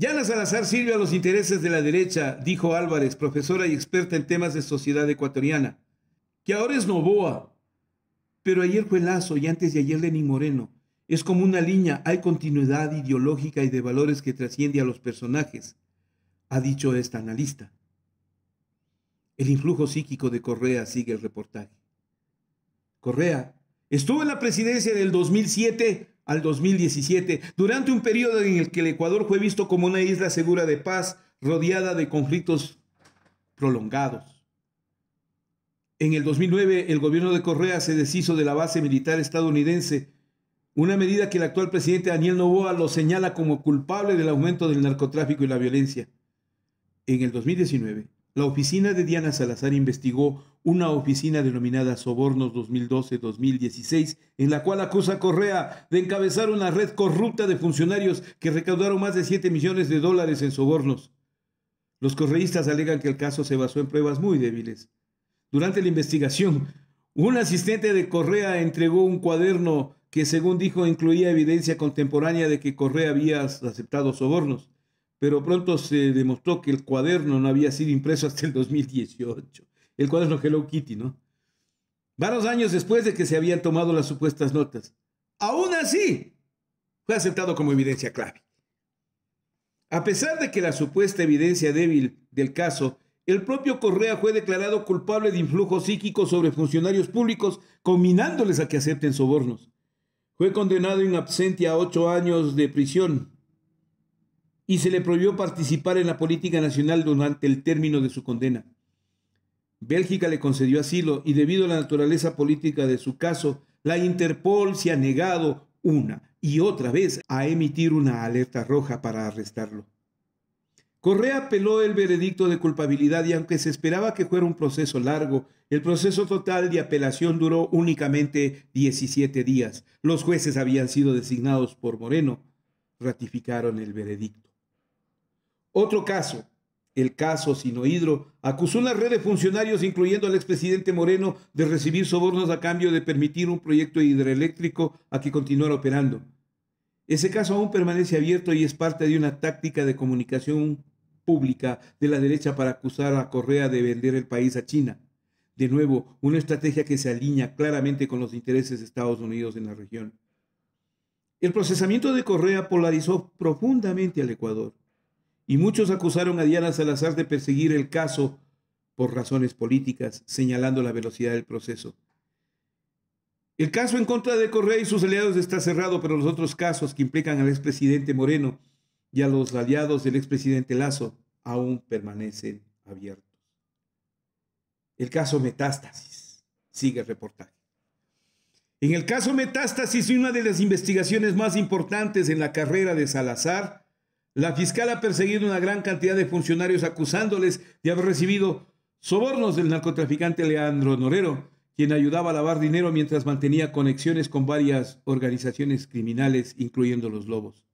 Diana Salazar sirve a los intereses de la derecha, dijo Álvarez, profesora y experta en temas de sociedad ecuatoriana, que ahora es Noboa, pero ayer fue Lazo y antes de ayer Lenín Moreno. Es como una línea, hay continuidad ideológica y de valores que trasciende a los personajes, ha dicho esta analista. El influjo psíquico de Correa, sigue el reportaje. Correa estuvo en la presidencia del 2007 al 2017, durante un periodo en el que el Ecuador fue visto como una isla segura de paz, rodeada de conflictos prolongados. En el 2009, el gobierno de Correa se deshizo de la base militar estadounidense, una medida que el actual presidente Daniel Noboa lo señala como culpable del aumento del narcotráfico y la violencia. En el 2019, la oficina de Diana Salazar investigó una oficina denominada Sobornos 2012-2016, en la cual acusa a Correa de encabezar una red corrupta de funcionarios que recaudaron más de $7 millones en sobornos. Los correístas alegan que el caso se basó en pruebas muy débiles. Durante la investigación, Un asistente de Correa entregó un cuaderno que, según dijo, incluía evidencia contemporánea de que Correa había aceptado sobornos, pero pronto se demostró que el cuaderno no había sido impreso hasta el 2018. El cuaderno Hello Kitty, ¿no? Varios años después de que se habían tomado las supuestas notas. Aún así, fue aceptado como evidencia clave. A pesar de que la supuesta evidencia débil del caso, el propio Correa fue declarado culpable de influjo psíquico sobre funcionarios públicos, conminándoles a que acepten sobornos. Fue condenado in absentia a 8 años de prisión y se le prohibió participar en la política nacional durante el término de su condena. Bélgica le concedió asilo y, debido a la naturaleza política de su caso, la Interpol se ha negado una y otra vez a emitir una alerta roja para arrestarlo. Correa apeló el veredicto de culpabilidad y, aunque se esperaba que fuera un proceso largo, el proceso total de apelación duró únicamente 17 días. Los jueces habían sido designados por Moreno. Ratificaron el veredicto. Otro caso, el caso Sinohydro, acusó una red de funcionarios, incluyendo al expresidente Moreno, de recibir sobornos a cambio de permitir un proyecto hidroeléctrico a que continuara operando. Ese caso aún permanece abierto y es parte de una táctica de comunicación pública de la derecha para acusar a Correa de vender el país a China. De nuevo, una estrategia que se alinea claramente con los intereses de Estados Unidos en la región. El procesamiento de Correa polarizó profundamente al Ecuador, y muchos acusaron a Diana Salazar de perseguir el caso por razones políticas, señalando la velocidad del proceso. El caso en contra de Correa y sus aliados está cerrado, pero los otros casos que implican al expresidente Moreno y a los aliados del expresidente Lasso aún permanecen abiertos. El caso Metástasis. Sigue el reportaje. En el caso Metástasis, una de las investigaciones más importantes en la carrera de Salazar, la fiscal ha perseguido una gran cantidad de funcionarios acusándoles de haber recibido sobornos del narcotraficante Leandro Norero, quien ayudaba a lavar dinero mientras mantenía conexiones con varias organizaciones criminales, incluyendo los Lobos.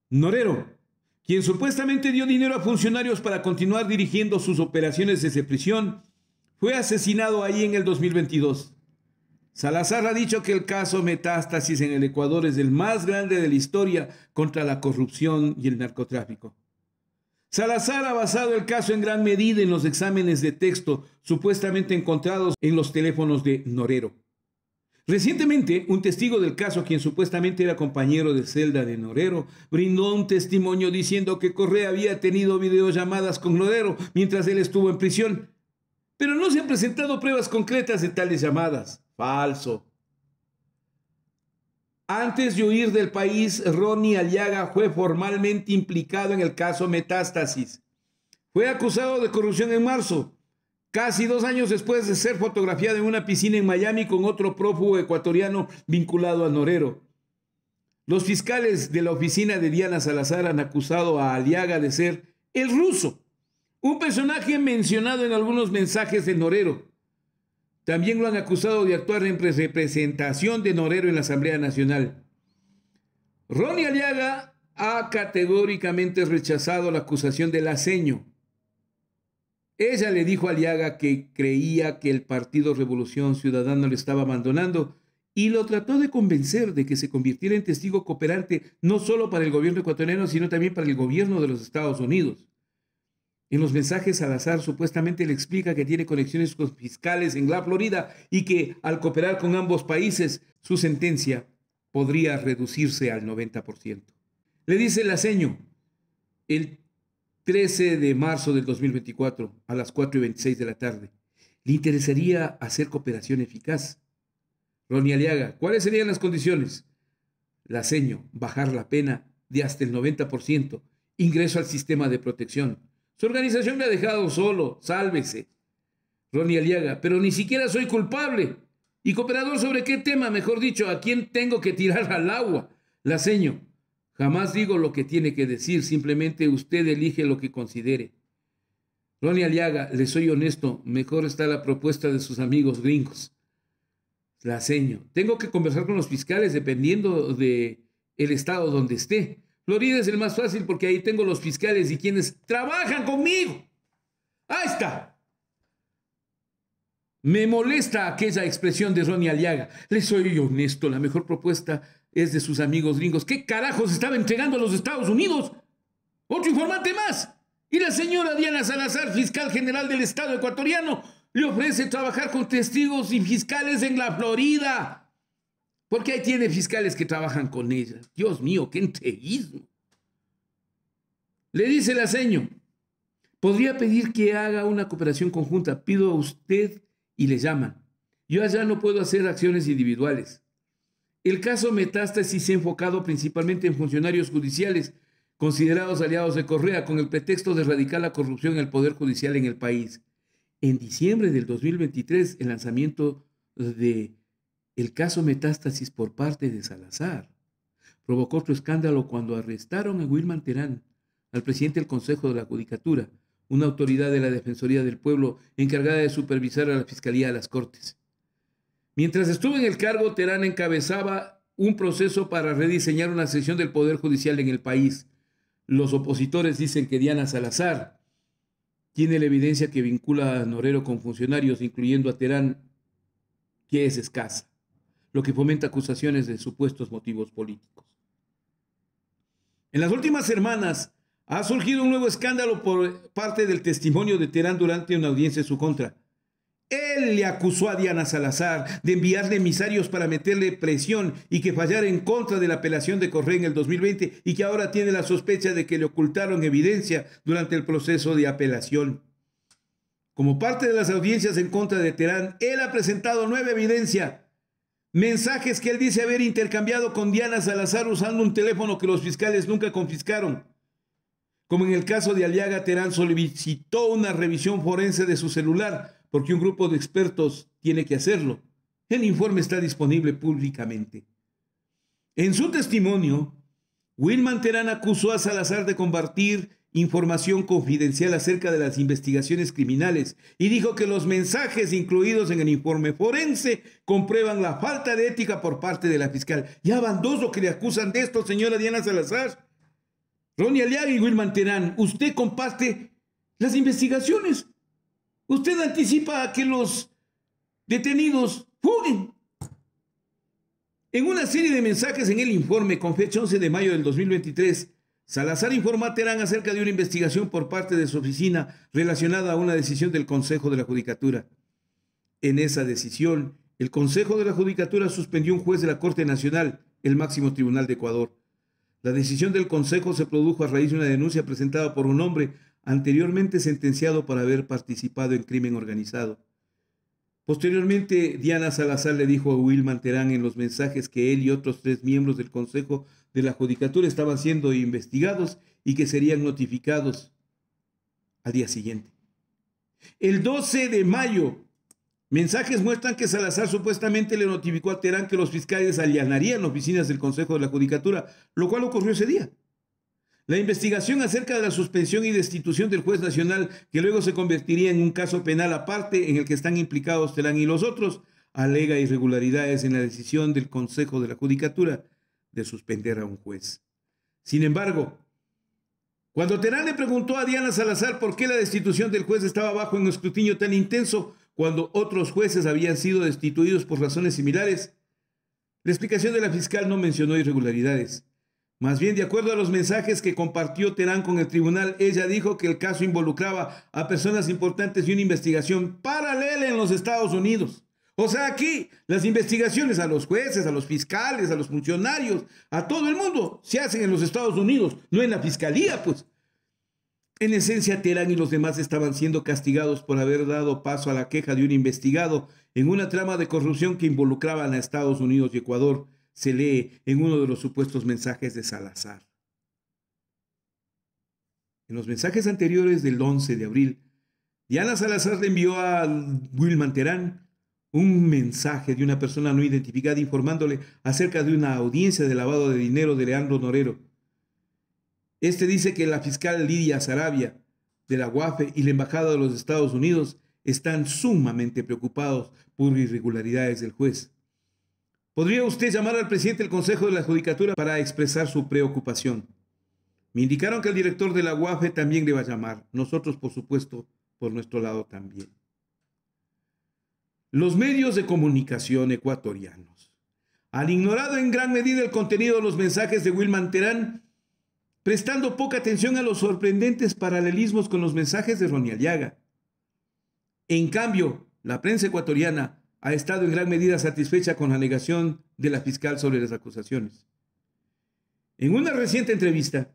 Norero, quien supuestamente dio dinero a funcionarios para continuar dirigiendo sus operaciones desde prisión, fue asesinado ahí en el 2022. Salazar ha dicho que el caso Metástasis en el Ecuador es el más grande de la historia contra la corrupción y el narcotráfico. Salazar ha basado el caso en gran medida en los exámenes de texto supuestamente encontrados en los teléfonos de Norero. Recientemente, un testigo del caso, quien supuestamente era compañero de celda de Norero, brindó un testimonio diciendo que Correa había tenido videollamadas con Norero mientras él estuvo en prisión, pero no se han presentado pruebas concretas de tales llamadas. Falso. Antes de huir del país, Ronnie Aliaga fue formalmente implicado en el caso Metástasis. Fue acusado de corrupción en marzo, casi 2 años después de ser fotografiado en una piscina en Miami con otro prófugo ecuatoriano vinculado a Norero. Los fiscales de la oficina de Diana Salazar han acusado a Aliaga de ser el ruso, un personaje mencionado en algunos mensajes de Norero. También lo han acusado de actuar en representación de Norero en la Asamblea Nacional. Ronnie Aliaga ha categóricamente rechazado la acusación de Laceño. Ella le dijo a Aliaga que creía que el Partido Revolución Ciudadana lo estaba abandonando y lo trató de convencer de que se convirtiera en testigo cooperante no solo para el gobierno ecuatoriano, sino también para el gobierno de los Estados Unidos. En los mensajes, Salazar supuestamente le explica que tiene conexiones con fiscales en la Florida y que al cooperar con ambos países, su sentencia podría reducirse al 90%. Le dice Laceño, el 13 de marzo del 2024, a las 4:26 de la tarde, ¿le interesaría hacer cooperación eficaz? Ronnie Aliaga, ¿cuáles serían las condiciones? Laceño, bajar la pena de hasta el 90%, ingreso al sistema de protección. Su organización me ha dejado solo, sálvese. Ronnie Aliaga, pero ni siquiera soy culpable. ¿Y cooperador sobre qué tema? Mejor dicho, ¿a quién tengo que tirar al agua? Laceño, jamás digo lo que tiene que decir, simplemente usted elige lo que considere. Ronnie Aliaga, le soy honesto, mejor está la propuesta de sus amigos gringos. Laceño, tengo que conversar con los fiscales dependiendo del estado donde esté. Florida es el más fácil porque ahí tengo los fiscales y quienes trabajan conmigo. Ahí está. Me molesta aquella expresión de Ronnie Aliaga. Le soy honesto, la mejor propuesta es de sus amigos gringos. ¿Qué carajos estaba entregando a los Estados Unidos? Otro informante más. Y la señora Diana Salazar, fiscal general del Estado ecuatoriano, le ofrece trabajar con testigos y fiscales en la Florida. Porque ahí tiene fiscales que trabajan con ella. Dios mío, qué entreguismo. Le dice la seño, podría pedir que haga una cooperación conjunta. Pido a usted y le llaman. Yo allá no puedo hacer acciones individuales. El caso Metástasis se ha enfocado principalmente en funcionarios judiciales considerados aliados de Correa con el pretexto de erradicar la corrupción en el Poder Judicial en el país. En diciembre del 2023, el lanzamiento de el caso Metástasis por parte de Salazar provocó otro escándalo cuando arrestaron a Wilman Terán, al presidente del Consejo de la Judicatura, una autoridad de la Defensoría del Pueblo encargada de supervisar a la Fiscalía de las Cortes. Mientras estuvo en el cargo, Terán encabezaba un proceso para rediseñar una sección del Poder Judicial en el país. Los opositores dicen que Diana Salazar tiene la evidencia que vincula a Norero con funcionarios, incluyendo a Terán, que es escasa, lo que fomenta acusaciones de supuestos motivos políticos. En las últimas semanas ha surgido un nuevo escándalo por parte del testimonio de Terán durante una audiencia en su contra. Él le acusó a Diana Salazar de enviarle emisarios para meterle presión y que fallara en contra de la apelación de Correa en el 2020 y que ahora tiene la sospecha de que le ocultaron evidencia durante el proceso de apelación. Como parte de las audiencias en contra de Terán, él ha presentado nueva evidencia. Mensajes que él dice haber intercambiado con Diana Salazar usando un teléfono que los fiscales nunca confiscaron. Como en el caso de Aliaga, Terán solicitó una revisión forense de su celular porque un grupo de expertos tiene que hacerlo. El informe está disponible públicamente. En su testimonio, Wilman Terán acusó a Salazar de compartir información confidencial acerca de las investigaciones criminales y dijo que los mensajes incluidos en el informe forense comprueban la falta de ética por parte de la fiscal. Ya van dos lo que le acusan de esto, señora Diana Salazar. Ronnie Aliaga y Wilman Terán, usted comparte las investigaciones. Usted anticipa a que los detenidos fuguen. En una serie de mensajes en el informe con fecha 11 de mayo del 2023, Salazar informó a Terán acerca de una investigación por parte de su oficina relacionada a una decisión del Consejo de la Judicatura. En esa decisión, el Consejo de la Judicatura suspendió a un juez de la Corte Nacional, el máximo tribunal de Ecuador. La decisión del Consejo se produjo a raíz de una denuncia presentada por un hombre anteriormente sentenciado por haber participado en crimen organizado. Posteriormente, Diana Salazar le dijo a Wilman Terán en los mensajes que él y otros 3 miembros del Consejo de la Judicatura estaban siendo investigados y que serían notificados al día siguiente. El 12 de mayo, mensajes muestran que Salazar supuestamente le notificó a Terán que los fiscales allanarían oficinas del Consejo de la Judicatura, lo cual ocurrió ese día. La investigación acerca de la suspensión y destitución del juez nacional, que luego se convertiría en un caso penal aparte en el que están implicados Terán y los otros, alega irregularidades en la decisión del Consejo de la Judicatura de suspender a un juez. Sin embargo, cuando Terán le preguntó a Diana Salazar por qué la destitución del juez estaba bajo un escrutinio tan intenso cuando otros jueces habían sido destituidos por razones similares, la explicación de la fiscal no mencionó irregularidades. Más bien, de acuerdo a los mensajes que compartió Terán con el tribunal, ella dijo que el caso involucraba a personas importantes y una investigación paralela en los Estados Unidos. O sea, aquí las investigaciones a los jueces, a los fiscales, a los funcionarios, a todo el mundo se hacen en los Estados Unidos, no en la fiscalía, pues. En esencia, Terán y los demás estaban siendo castigados por haber dado paso a la queja de un investigado en una trama de corrupción que involucraban a Estados Unidos y Ecuador, se lee en uno de los supuestos mensajes de Salazar. En los mensajes anteriores del 11 de abril, Diana Salazar le envió a Wilman Terán un mensaje de una persona no identificada informándole acerca de una audiencia de lavado de dinero de Leandro Norero. Este dice que la fiscal Lidia Sarabia de la UAFE y la Embajada de los Estados Unidos están sumamente preocupados por irregularidades del juez. ¿Podría usted llamar al presidente del Consejo de la Judicatura para expresar su preocupación? Me indicaron que el director de la UAFE también le va a llamar. Nosotros, por supuesto, por nuestro lado también. Los medios de comunicación ecuatorianos, han ignorado en gran medida el contenido de los mensajes de Wilman Terán, prestando poca atención a los sorprendentes paralelismos con los mensajes de Ronnie Aliaga. En cambio, la prensa ecuatoriana ha estado en gran medida satisfecha con la negación de la fiscal sobre las acusaciones. En una reciente entrevista,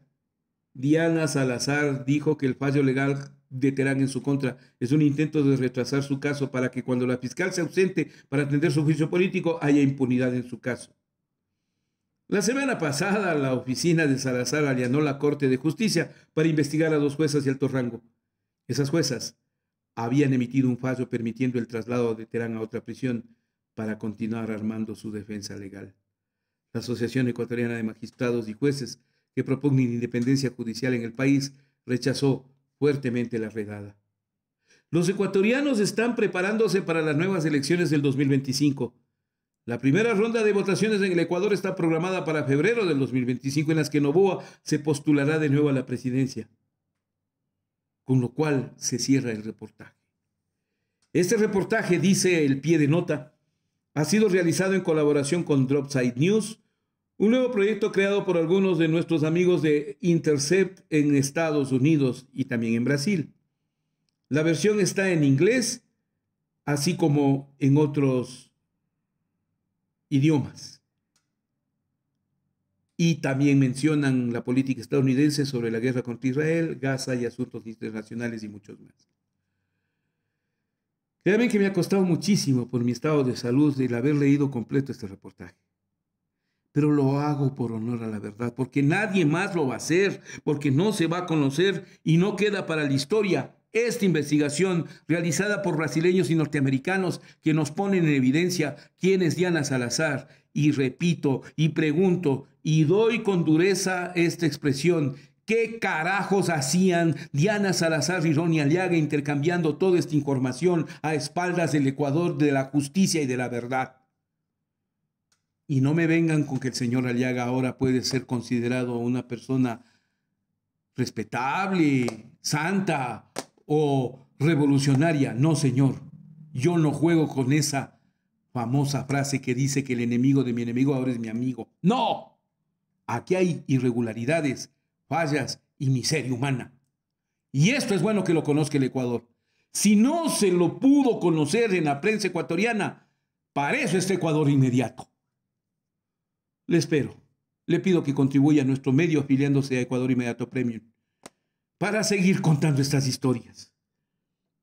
Diana Salazar dijo que el fallo legal de Terán en su contra es un intento de retrasar su caso para que cuando la fiscal se ausente para atender su juicio político haya impunidad en su caso. La semana pasada, la oficina de Salazar allanó la Corte de Justicia para investigar a 2 juezas de alto rango. Esas juezas habían emitido un fallo permitiendo el traslado de Terán a otra prisión para continuar armando su defensa legal. La Asociación Ecuatoriana de Magistrados y Jueces, que propugnan independencia judicial en el país, rechazó fuertemente la redada. Los ecuatorianos están preparándose para las nuevas elecciones del 2025. La primera ronda de votaciones en el Ecuador está programada para febrero del 2025, en las que Noboa se postulará de nuevo a la presidencia. Con lo cual se cierra el reportaje. Este reportaje, dice el pie de nota, ha sido realizado en colaboración con Dropside News, un nuevo proyecto creado por algunos de nuestros amigos de Intercept en Estados Unidos y también en Brasil. La versión está en inglés, así como en otros idiomas. Y también mencionan la política estadounidense sobre la guerra contra Israel, Gaza y asuntos internacionales y muchos más. Créanme que me ha costado muchísimo por mi estado de salud el haber leído completo este reportaje. Pero lo hago por honor a la verdad, porque nadie más lo va a hacer, porque no se va a conocer y no queda para la historia esta investigación realizada por brasileños y norteamericanos que nos ponen en evidencia quién es Diana Salazar. Y repito, y pregunto, y doy con dureza esta expresión: ¿qué carajos hacían Diana Salazar y Ronnie Aliaga intercambiando toda esta información a espaldas del Ecuador, de la justicia y de la verdad? Y no me vengan con que el señor Aliaga ahora puede ser considerado una persona respetable, santa o revolucionaria. No, señor. Yo no juego con esa famosa frase que dice que el enemigo de mi enemigo ahora es mi amigo. ¡No! Aquí hay irregularidades, fallas y miseria humana. Y esto es bueno que lo conozca el Ecuador. Si no se lo pudo conocer en la prensa ecuatoriana, para eso está Ecuador Inmediato. Le espero. Le pido que contribuya a nuestro medio afiliándose a Ecuador Inmediato Premium para seguir contando estas historias.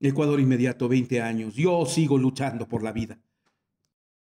Ecuador Inmediato, 20 años. Yo sigo luchando por la vida.